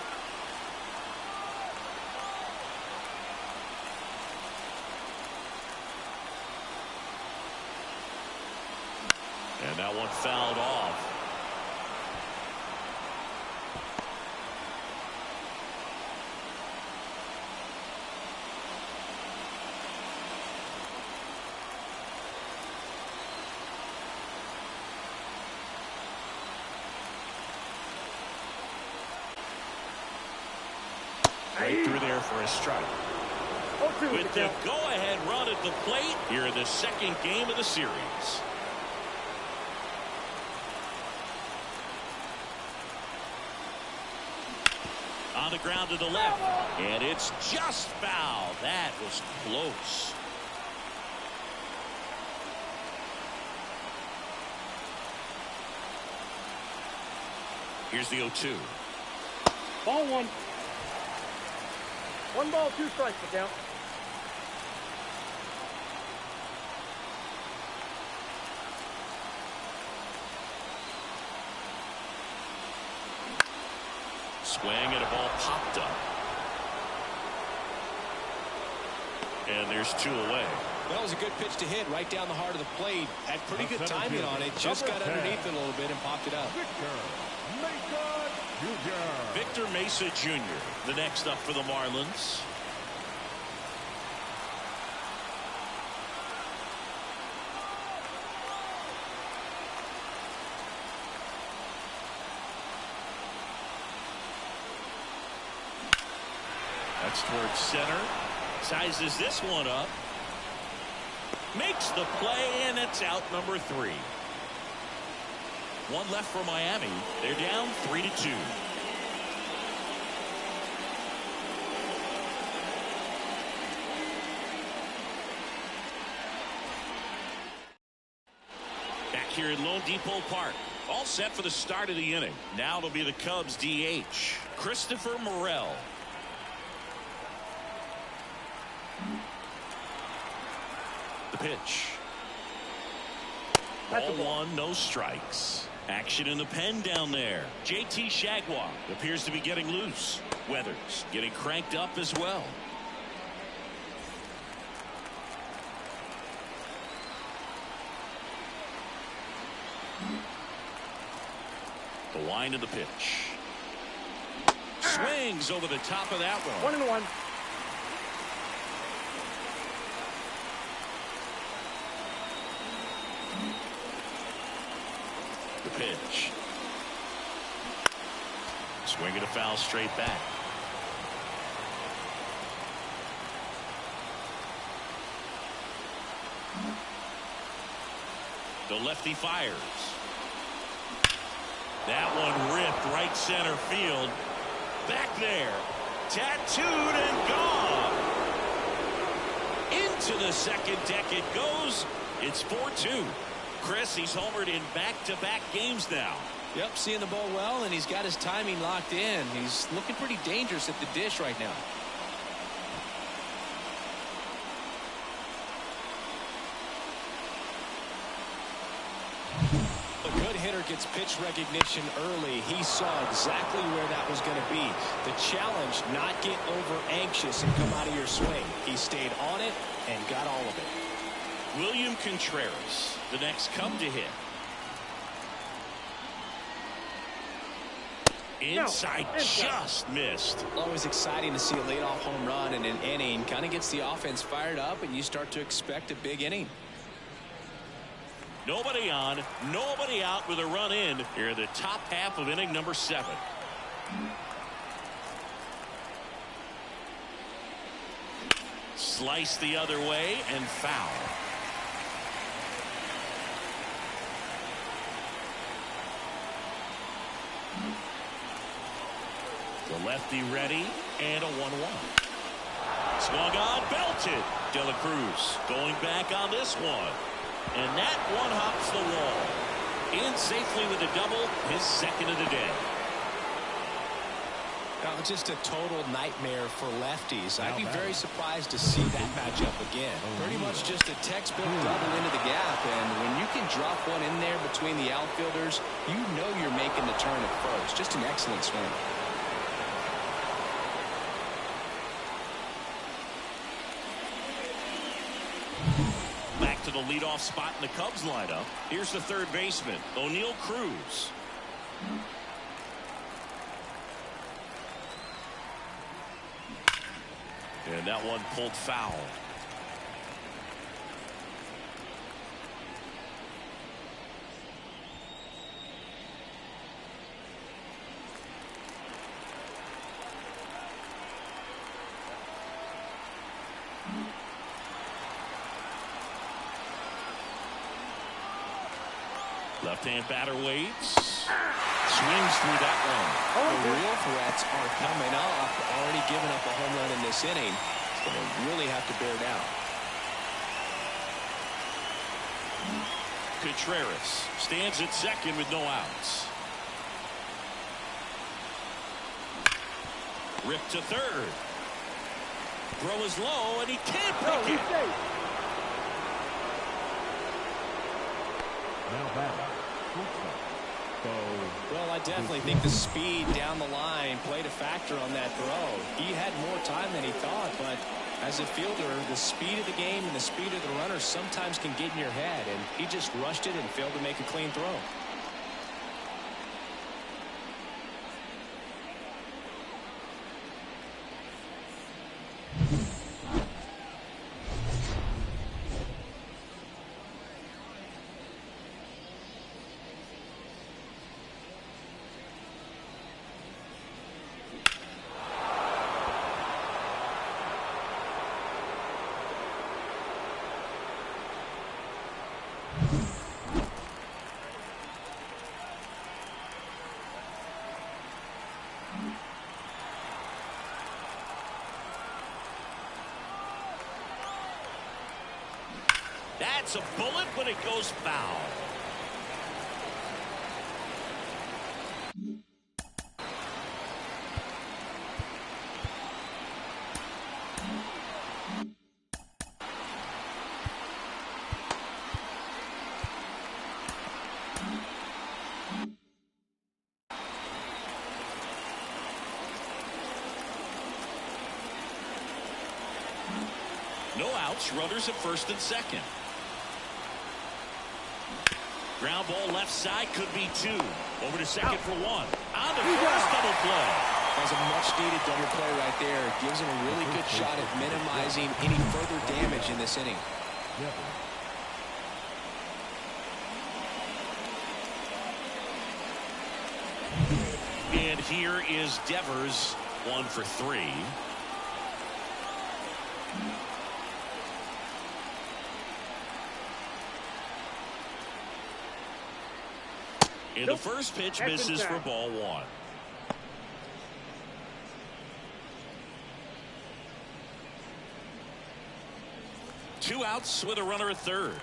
And that one fouled off. Right through there for a strike. 0-2 With the count. go-ahead run at the plate here in the second game of the series. On the ground to the left. And it's just foul. That was close. Here's the 0-2. Ball 1. 1 ball, 2 strikes the count. Swing and a ball popped up. And there's 2 away. That was a good pitch to hit right down the heart of the plate. Had pretty good timing on it. Just got underneath it a little bit and popped it up. Victor Mesa Jr. Victor Mesa Jr. the next up for the Marlins. That's towards center. Sizes this one up. Makes the play, and it's out number 3. 1 left for Miami. They're down 3-2. Back here in Lone Depot Park. All set for the start of the inning. Now it'll be the Cubs DH, Christopher Morel. The pitch. Ball 1, no strikes. Action in the pen down there. JT Shagwar appears to be getting loose. Weathers getting cranked up as well. The wind of the pitch. Swings over the top of that one. 1-1. The pitch. Swing and a foul straight back. The lefty fires. That one ripped right center field. Back there. Tattooed and gone. Into the second deck it goes. It's 4-2. Chris, he's homered in back-to-back games now. Yep, seeing the ball well, and he's got his timing locked in. He's looking pretty dangerous at the dish right now. A good hitter gets pitch recognition early. He saw exactly where that was going to be. The challenge, not get over anxious and come out of your swing. He stayed on it and got all of it. William Contreras, the next Cub to hit. Inside, just missed. Always exciting to see a leadoff home run in an inning. Kind of gets the offense fired up, and you start to expect a big inning. Nobody on, nobody out with a run in here in the top half of inning number 7. Slice the other way and foul. The lefty ready and a 1-1. Swung on, belted. De La Cruz going back on this one. And that one hops the wall. In safely with a double, his second of the day. Now, just a total nightmare for lefties. I'd be very surprised to see that matchup again. Pretty much just a textbook double into the gap, and when you can drop one in there between the outfielders, you know you're making the turn at first. Just an excellent swing. Back to the leadoff spot in the Cubs lineup. Here's the third baseman, O'Neal Cruz. And that one pulled foul. Left-hand batter waits. Swings through that one. The real threats are coming up. Already giving up a home run in this inning. He's going to really have to bear down. Contreras stands at second with no outs. Ripped to third. Throw is low, and he can't pick it. Now batting. Well, I definitely think the speed down the line played a factor on that throw. He had more time than he thought, but as a fielder, the speed of the game and the speed of the runner sometimes can get in your head, and he just rushed it and failed to make a clean throw. That's a bullet, but it goes foul. No outs, runners at first and second. Ground ball left side, could be two. Over to second for one. On the first double play. That's a much-needed double play right there. Gives him a really good shot at minimizing any further damage in this inning. And here is Devers, 1 for 3. And the first pitch misses for ball 1. Two outs with a runner at third.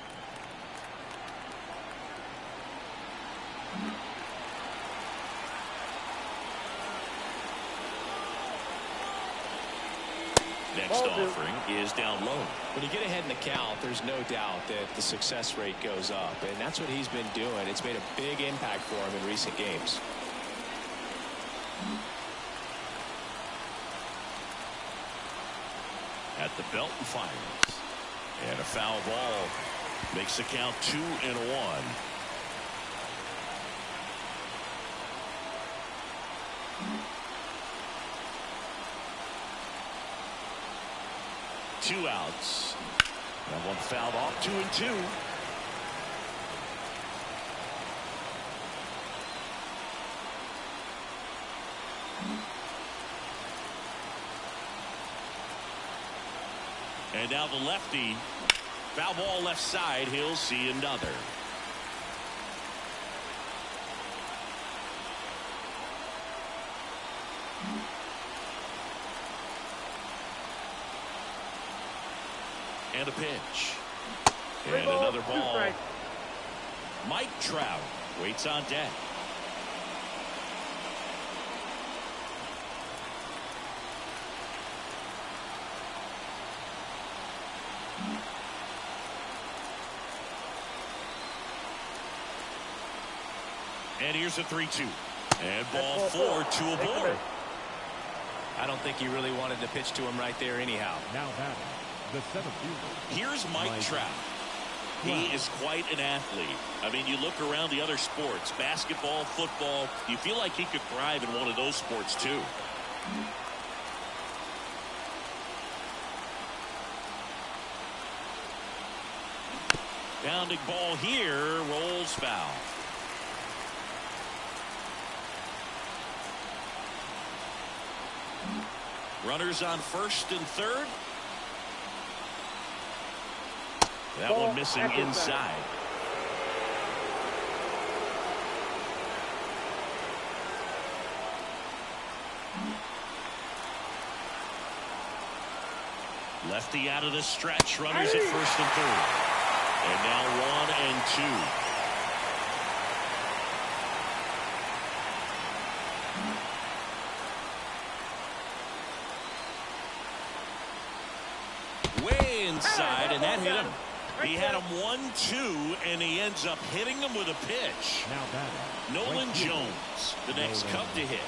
Next offering is down low. When you get ahead in the count, there's no doubt that the success rate goes up, and that's what he's been doing. It's made a big impact for him in recent games. At the belt and fires. And a foul ball makes the count 2-1. Two outs. That one fouled off. 2-2. And now the lefty. Foul ball left side. He'll see another. And a pitch. And another ball. Mike Trout waits on deck. And here's a 3-2. And ball 4, 2 aboard. I don't think he really wanted to pitch to him right there anyhow. Now batting, the seventh fielder. Here's Mike Trout. He is quite an athlete. I mean, you look around the other sports, basketball, football, you feel like he could thrive in one of those sports too. Bounding ball here, rolls foul. Runners on first and third. That one missing inside. Lefty out of the stretch. Runners at first and third. And now 1 and 2. Way inside, and that hit him. He had him 1-2, and he ends up hitting him with a pitch. Now batting, Nolan Jones, the next Cub to hit.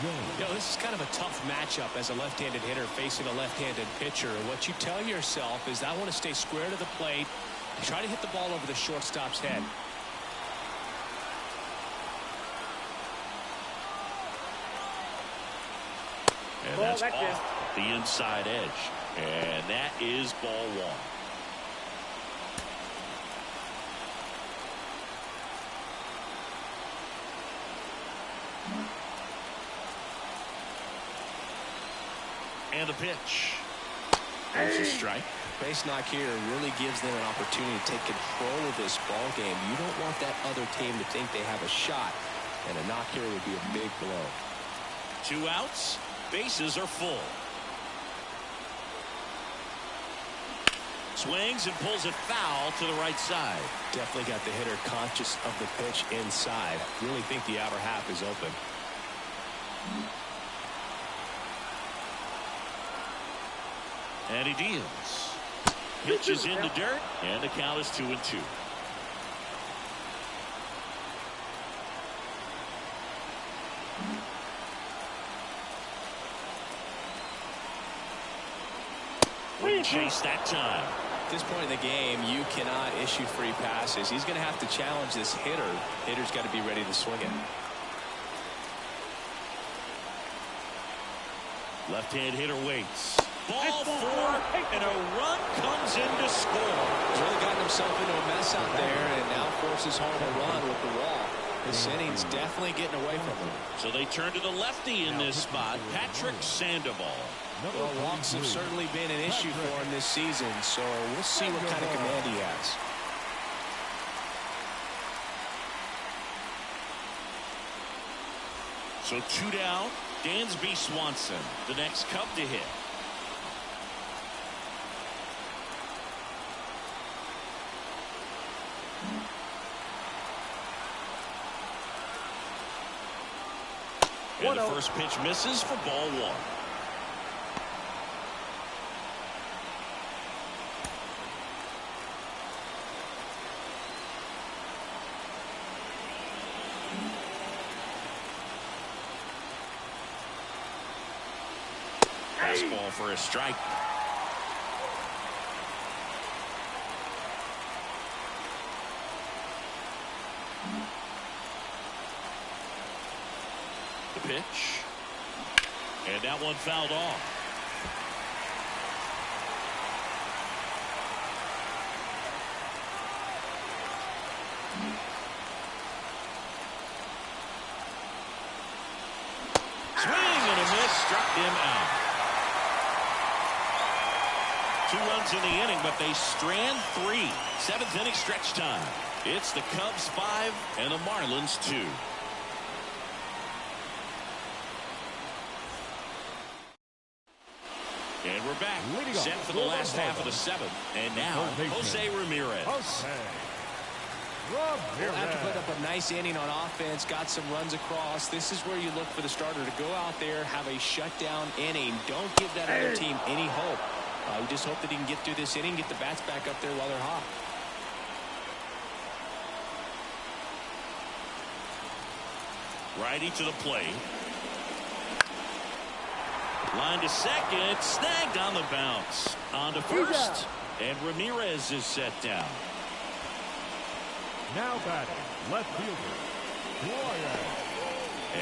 You know, this is kind of a tough matchup as a left-handed hitter facing a left-handed pitcher. And what you tell yourself is, I want to stay square to the plate, try to hit the ball over the shortstop's head. And that's off the inside edge. And that is ball 1. And the pitch. There's a strike. Base knock here really gives them an opportunity to take control of this ball game. You don't want that other team to think they have a shot, and a knock here would be a big blow. 2 outs. Bases are full. Swings and pulls it foul to the right side. Definitely got the hitter conscious of the pitch inside. Really think the outer half is open. And he deals. Pitches in the dirt, and the count is 2-2. Wouldn't chase that time. At this point in the game, you cannot issue free passes. He's going to have to challenge this hitter. Hitter's got to be ready to swing it. Left-hand hitter waits. Ball 4, and a run comes in to score. He's really gotten himself into a mess out there, and now forces home a run with the wall. This inning's definitely getting away from him. So they turn to the lefty in this spot, Patrick Sandoval. Well, walks have certainly been an issue for him this season, so we'll see what kind of command he has. So 2 down. Dansby Swanson, the next Cub to hit. And the first pitch misses for ball 1. Fastball for a strike. The pitch. And that one fouled off. Swing and a miss, struck him out. 2 runs in the inning, but they strand 3. 7th inning stretch time. It's the Cubs 5 and the Marlins 2. And we're back. Set for the last half of the 7th. And now, Jose Ramirez. After putting up a nice inning on offense, got some runs across, this is where you look for the starter to go out there, have a shutdown inning. Don't give that other team any hope. You just hope that he can get through this inning, get the bats back up there while they're hot. Righty to the plate. Line to second, snagged on the bounce. On to first, and Ramirez is set down. Now batting, left fielder, Flores.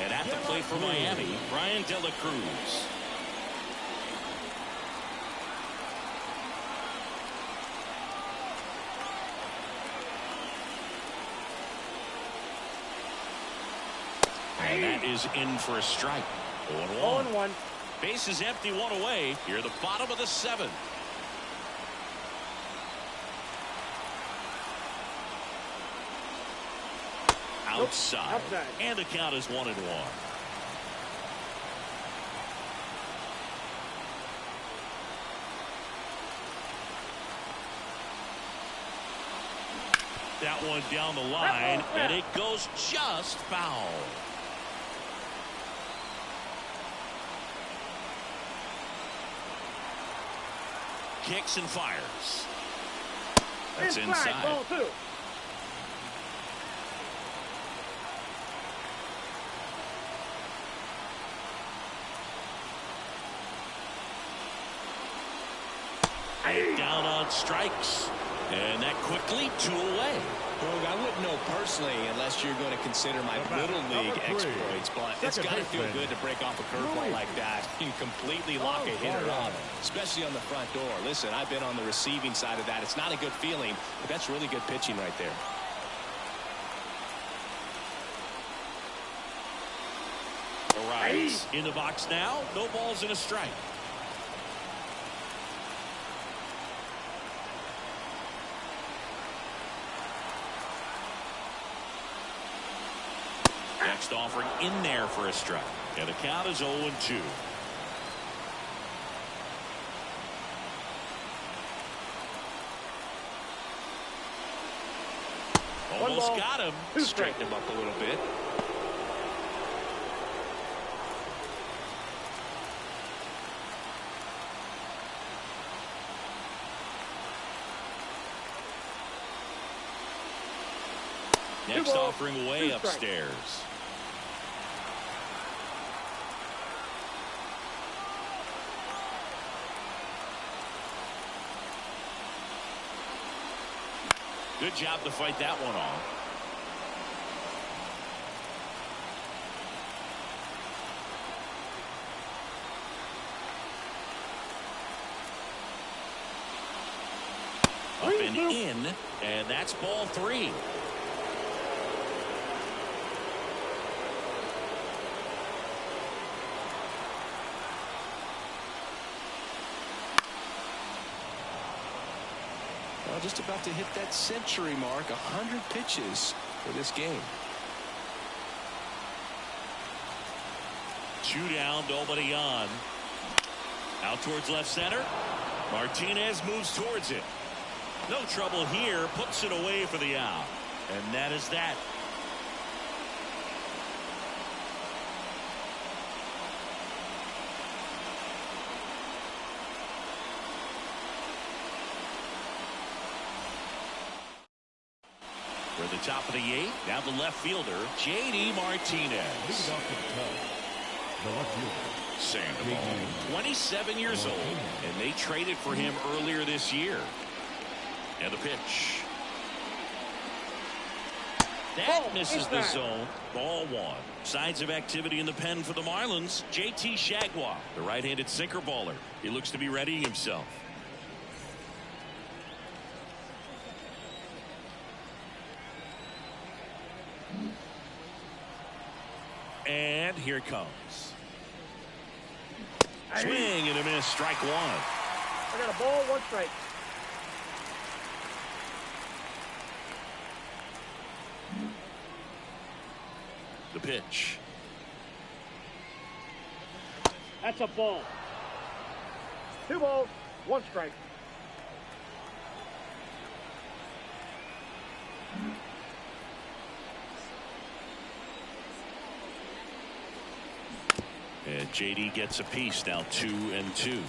And at the plate for Miami, Brian De La Cruz. And that is in for a strike. 0-1. Base is empty, 1 away. Here at the bottom of the 7th. Outside. And the count is 1-1. That one down the line, and it goes just foul. Kicks and fires. That's inside. Ball 2. Down on strikes. And that quickly 2 away. Boog, I wouldn't know personally unless you're going to consider my little league exploits, but it's got to feel good to break off a curveball like that. You completely lock a hitter up, especially on the front door. Listen, I've been on the receiving side of that. It's not a good feeling, but that's really good pitching right there. Arrives in the box now. No balls and a strike. Next offering in there for a strike. And the count is 0-2. Almost got him. Straighten him up a little bit. Next offering way upstairs. Good job to fight that one off. Up and in, and that's ball 3. Well, just about to hit that century mark, 100 pitches for this game. 2 down, nobody on. Out towards left center. Martinez moves towards it. No trouble here, puts it away for the out. And that is that. For the top of the 8th, now the left fielder, J.D. Martinez. The left fielder. Sandoval, 27 years old, and they traded for him earlier this year. And the pitch. That misses the zone. Ball 1. Signs of activity in the pen for the Marlins. J.T. Jaguar, the right-handed sinker baller. He looks to be readying himself. And here it comes. Swing and a miss. Strike 1. I got a ball, 1 strike. The pitch. That's a ball. 2 balls, 1 strike. And J.D. gets a piece now, 2-2.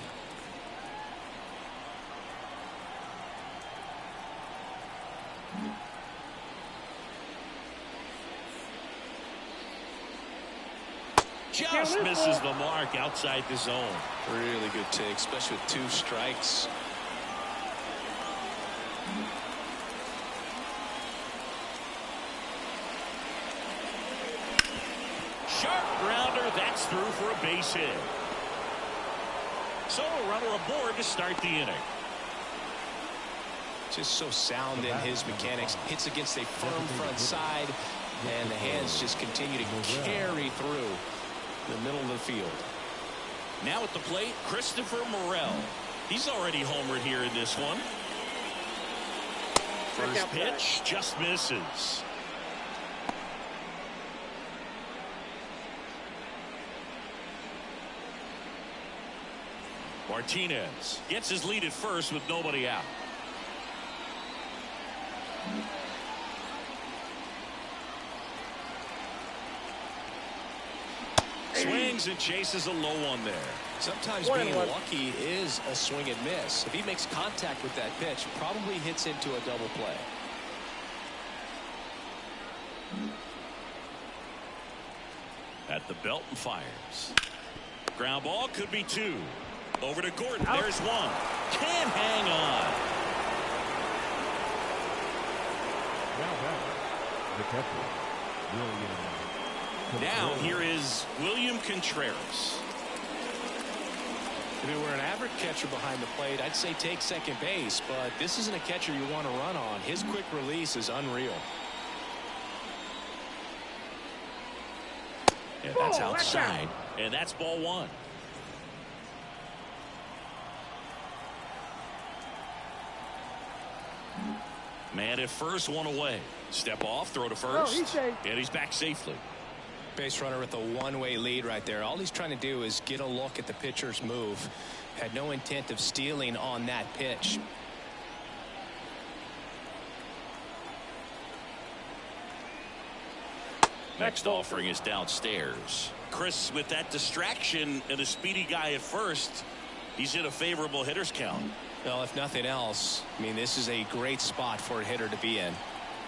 Just misses the mark outside the zone. Really good take, especially with 2 strikes. Sharp grounder, that's through for a base hit. So a runner aboard to start the inning. Just so sound in his mechanics. Hits against a firm front side, and the hands just continue to carry through the middle of the field. Now at the plate, Christopher Morel. He's already homered here in this one. First pitch just misses. Martinez gets his lead at first with nobody out. swings and chases a low one there. Sometimes being lucky is a swing and miss. If he makes contact with that pitch, probably hits into a double play. At the belt and fires. Ground ball, could be two. Over to Gordon. Out. There's one. Can't hang on. Now back, the catcher, William. Now here is William Contreras. If it were an average catcher behind the plate, I'd say take second base, but this isn't a catcher you want to run on. His quick release is unreal. And that's outside, and that's ball one. Man at first, one away. Step off, throw to first, and he's back safely. Base runner with a one-way lead right there. All he's trying to do is get a look at the pitcher's move. Had no intent of stealing on that pitch. Next offering is downstairs. Chris, with that distraction and a speedy guy at first, he's in a favorable hitter's count. Well, if nothing else, I mean, this is a great spot for a hitter to be in.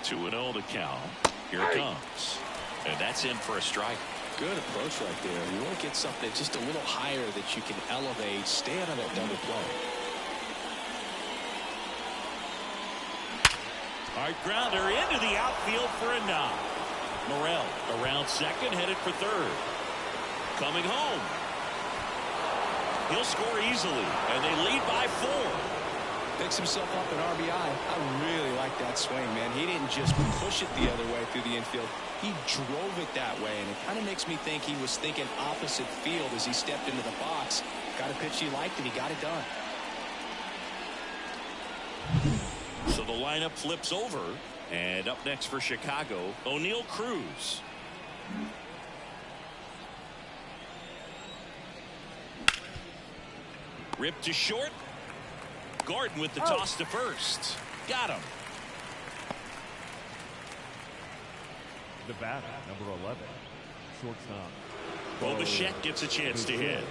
2-0 to count. Here it comes. And that's in for a strike. Good approach right there. You want to get something just a little higher that you can elevate. Stay out of that double play. Hard grounder into the outfield for a knock. Morel around second, headed for third. Coming home. He'll score easily, and they lead by 4. Picks himself up an RBI. I really like that swing, man. He didn't just push it the other way through the infield. He drove it that way, and it kind of makes me think he was thinking opposite field as he stepped into the box. Got a pitch he liked, and he got it done. So the lineup flips over, and up next for Chicago, O'Neal Cruz. Ripped to short. Gordon with the toss to first. Got him. The batter, number 11, shortstop. Well, Bichette gets a chance to hit.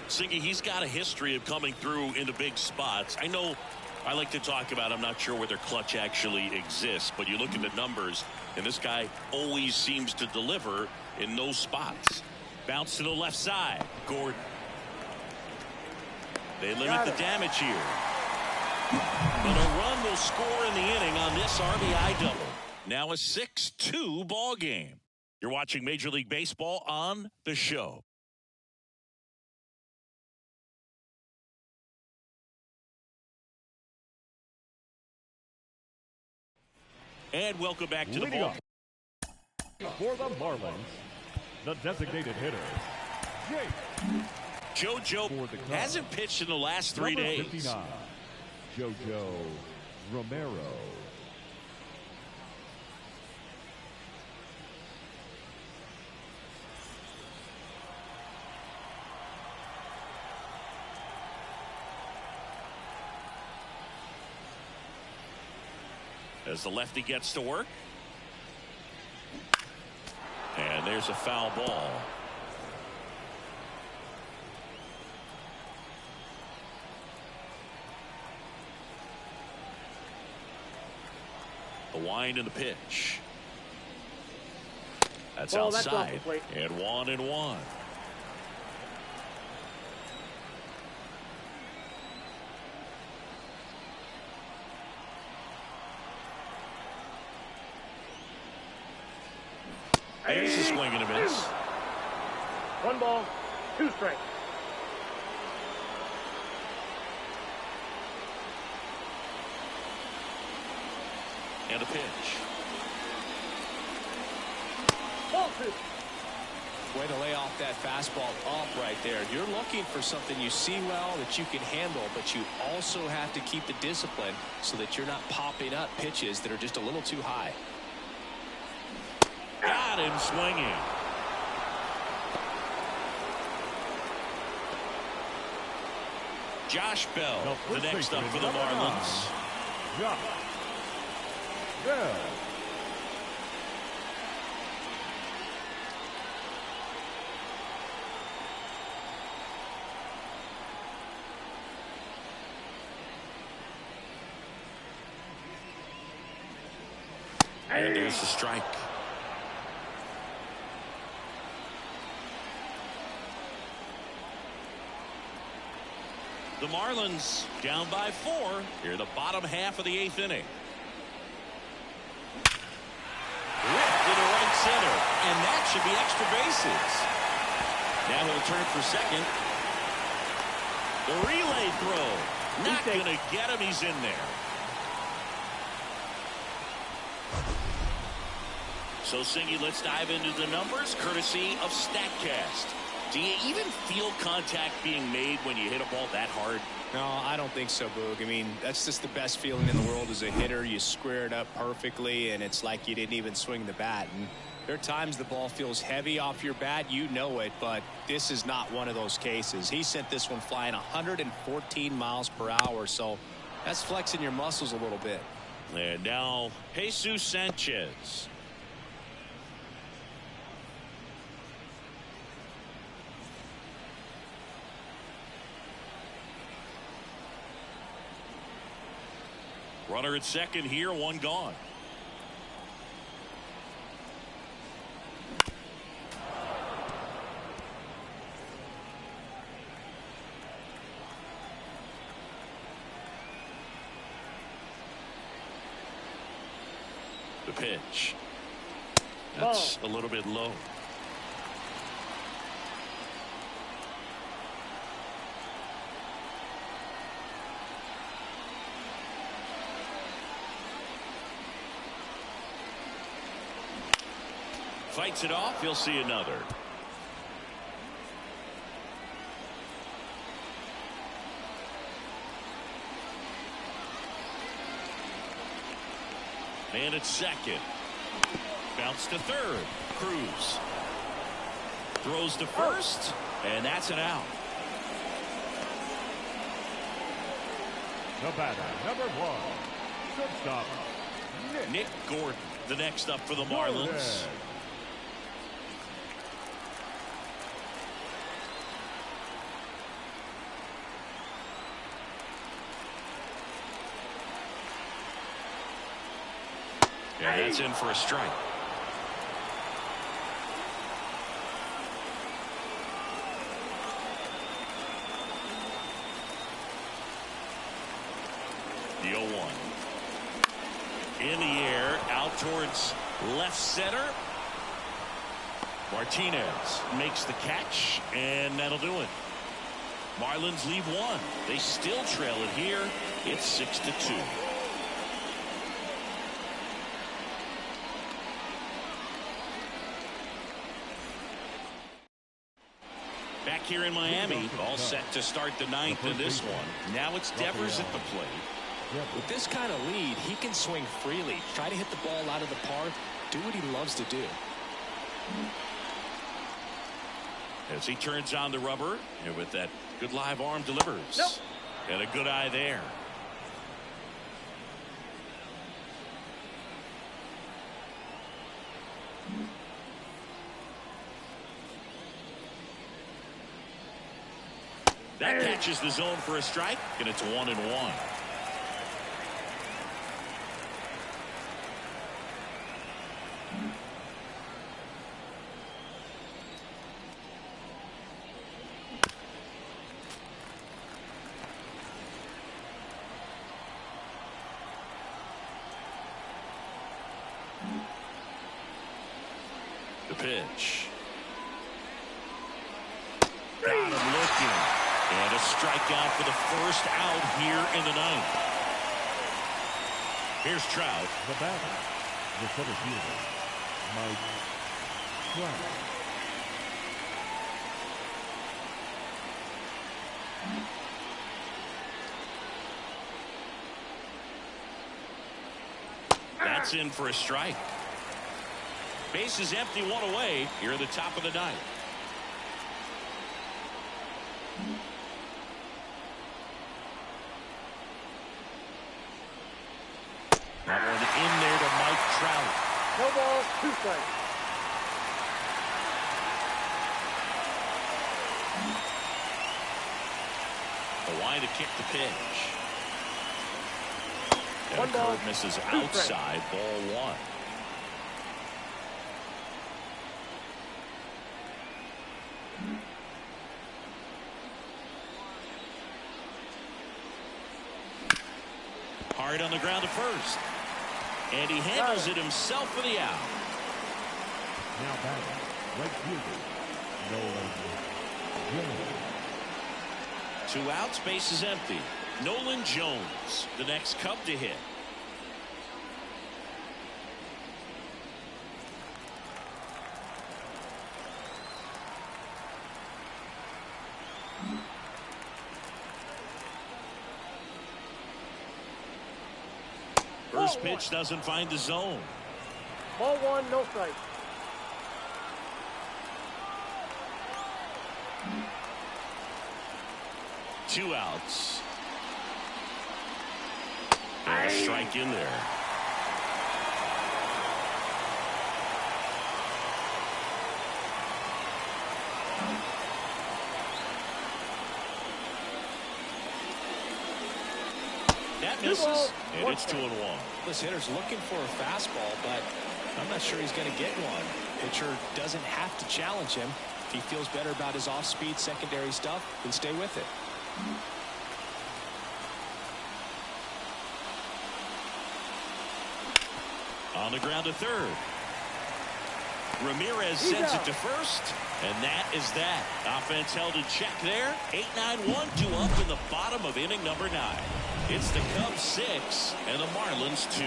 Siggy, he's got a history of coming through into big spots. I know I like to talk about, I'm not sure whether clutch actually exists, but you look at the numbers, and this guy always seems to deliver in those spots. Bounce to the left side. Gordon. They limit the damage here. But a run will score in the inning on this RBI double. Now a 6-2 ball game. You're watching Major League Baseball on The Show. And welcome back to the ball. For the Marlins, the designated hitter, JoJo hasn't pitched in the last 3 days. 59, JoJo Romero. As the lefty gets to work. And there's a foul ball. The wind and the pitch. That's outside. And 1-1. There's a swing and a miss. 1 ball, 2 strikes. And a pitch. Ball 2. Way to lay off that fastball up right there. You're looking for something you see well that you can handle, but you also have to keep the discipline so that you're not popping up pitches that are just a little too high. Got him swinging. Josh Bell, the next up for the Marlins. Josh Bell. There's the strike. The Marlins down by 4 here, the bottom half of the 8th inning. Ripped to the right center, and that should be extra bases. Now he'll turn for second. The relay throw, not going to get him. He's in there. So, Singy, let's dive into the numbers, courtesy of StatCast. Do you even feel contact being made when you hit a ball that hard? No, I don't think so, Boog. I mean, that's just the best feeling in the world as a hitter. You square it up perfectly, and it's like you didn't even swing the bat. And there are times the ball feels heavy off your bat. You know it, but this is not one of those cases. He sent this one flying 114 miles per hour, so that's flexing your muscles a little bit. And now, Jesus Sanchez. Runner at second here, one gone. The pitch. That's a little bit low. Fights it off. He'll see another. Man at second. Bounce to third. Cruz throws to first, and that's an out. The batter, number 1. Shortstop, Nick Gordon, the next up for the Marlins. Yeah, that's in for a strike. The 0-1. In the air, out towards left center. Martinez makes the catch, and that'll do it. Marlins leave 1. They still trail it here. It's 6-2. Back here in Miami, all set to start the 9th in this one. Now it's Devers at the plate. With this kind of lead, he can swing freely. Try to hit the ball out of the park. Do what he loves to do. As he turns on the rubber, and with that good live arm delivers. Nope. And a good eye there. That catches the zone for a strike, and it's 1-1. The pitch. Got him looking. And a strikeout for the first out here in the 9th. Here's Trout. The batter, the center fielder, Mike Trout. That's in for a strike. Base is empty, 1 away here at the top of the 9th. That one in there to Mike Trout. No ball, 2 strikes. The line to kick the pitch. And 1 a ball, curve misses 2 outside, ball 1. hard on the ground to first. And he handles it himself for the out. Now batting, right fielder, Nolan Jones. 2 outs, base is empty. Nolan Jones, the next Cub to hit. First pitch doesn't find the zone. Ball 1, no strike. Two outs. And a strike in there. That misses, and it's 2-1. This hitter's looking for a fastball, but I'm not sure he's going to get one. Pitcher doesn't have to challenge him. If he feels better about his off-speed secondary stuff, then stay with it. On the ground to third. Ramirez sends it to first, and that is that. Offense held in check there. 8-9, 1-2 up in the bottom of inning number 9. It's the Cubs 6 and the Marlins 2.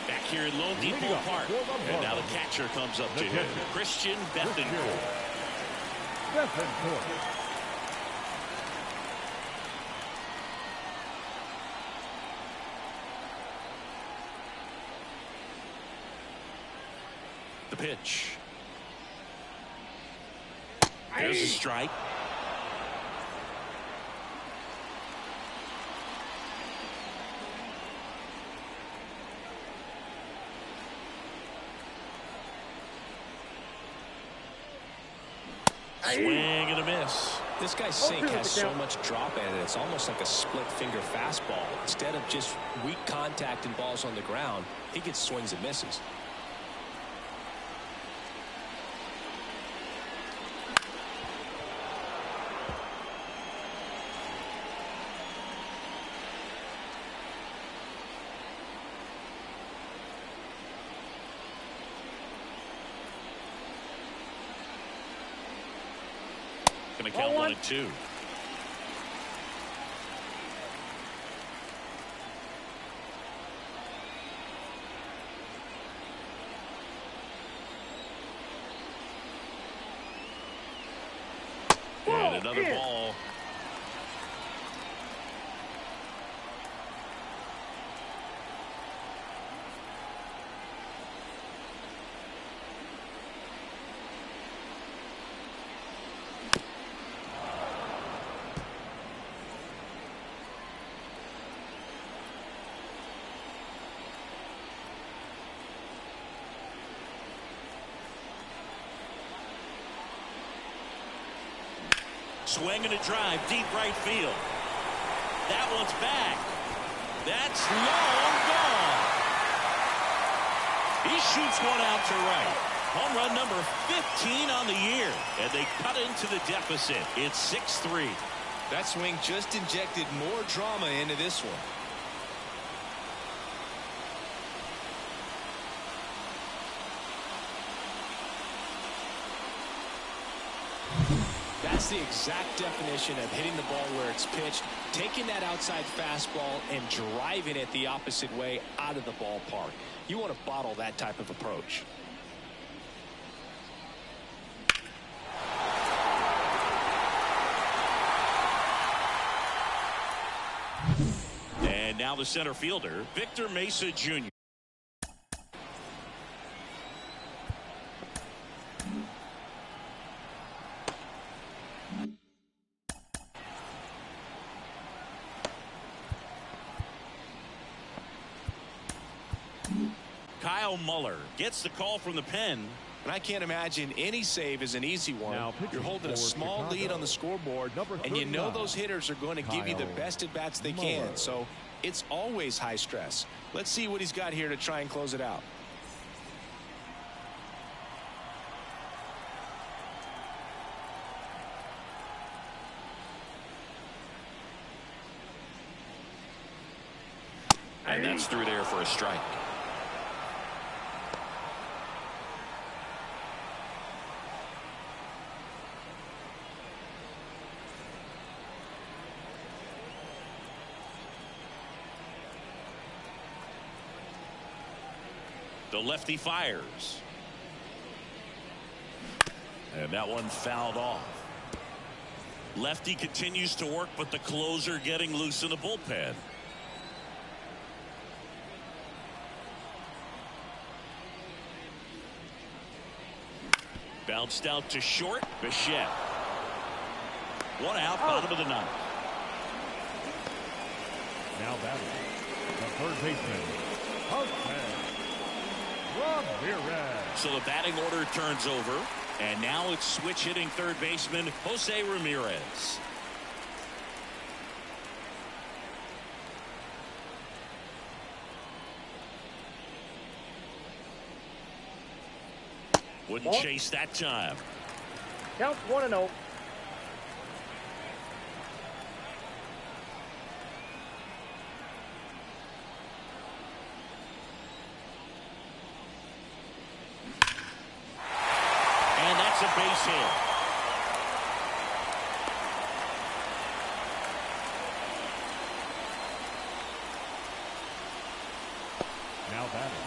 Back here in Lone Depot Park, and now the catcher comes up to him, Christian Bethancourt. The pitch. There's a strike. Swing and a miss. This guy's sink has so much drop in it. It's almost like a split finger fastball. Instead of just weak contact and balls on the ground, he gets swings and misses. Going to count 1-2. And another ball. Swing and a drive, deep right field. That one's back. That's long gone. He shoots one out to right. Home run number 15 on the year. And they cut into the deficit. It's 6-3. That swing just injected more drama into this one. That's the exact definition of hitting the ball where it's pitched, taking that outside fastball and driving it the opposite way out of the ballpark. You want to bottle that type of approach. And now the center fielder, Victor Mesa Jr. Kyle Muller gets the call from the pen. And I can't imagine any save is an easy one. You're holding a small lead on the scoreboard, and you know those hitters are going to give you the best at-bats they can. So it's always high stress. Let's see what he's got here to try and close it out. And that's through there for a strike. The lefty fires. And that one fouled off. Lefty continues to work, but the closer getting loose in the bullpen. Bounced out to short. Bichette. One out, bottom of the ninth. Now batting, the third baseman, Jose Ramirez. So the batting order turns over, and now it's switch hitting third baseman Jose Ramirez. Wouldn't chase that time. Count 1-0. And that's a base hit. Now batting.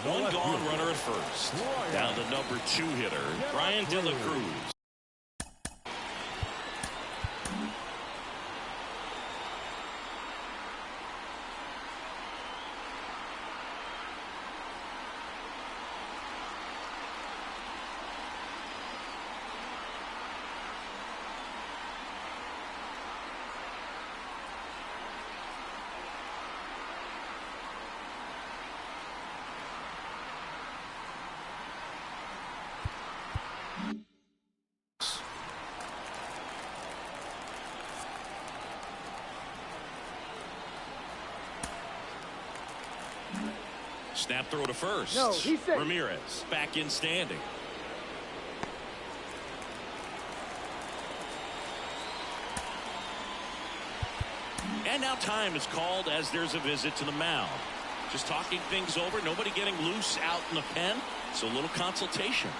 One gone runner at first. Down the number 2 hitter, Brian De La Cruz. Snap throw to first. No, he's safe. Ramirez back in standing. And now time is called as there's a visit to the mound. Just talking things over. Nobody getting loose out in the pen. So a little consultation.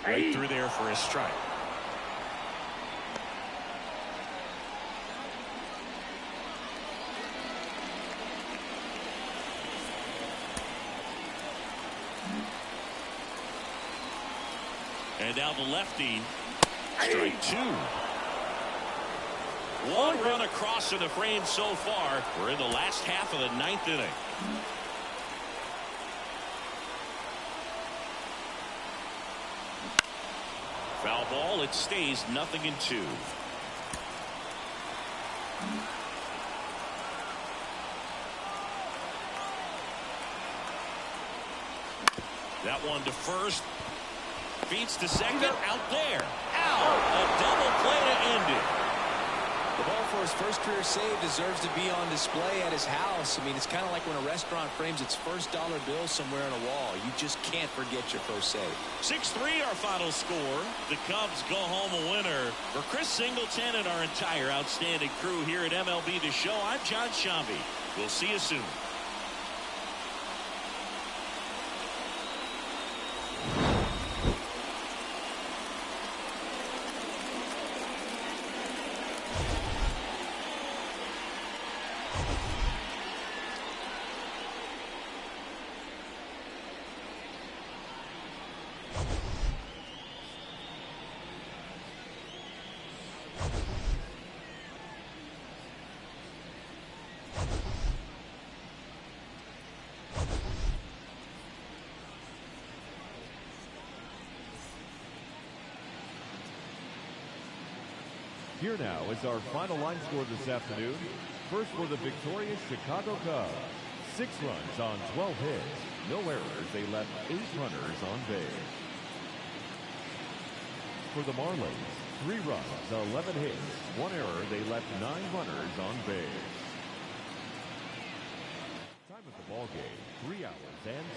Right through there for a strike. And now the lefty. Strike 2. One run across in the frame so far. We're in the last half of the 9th inning. Foul ball. It stays 0-2. That one to first. Feeds to second. Out there. Out. A double play to end it. The ball for his first career save deserves to be on display at his house. I mean, it's kind of like when a restaurant frames its first dollar bill somewhere on a wall. You just can't forget your first save. 6-3 our final score. The Cubs go home a winner. For Chris Singleton and our entire outstanding crew here at MLB The Show, I'm John Shambi. We'll see you soon. Here now is our final line score this afternoon. First for the victorious Chicago Cubs. 6 runs on 12 hits. No errors. They left 8 runners on base. For the Marlins, 3 runs, 11 hits. 1 error. They left 9 runners on base. Time of the ball game, 3 hours and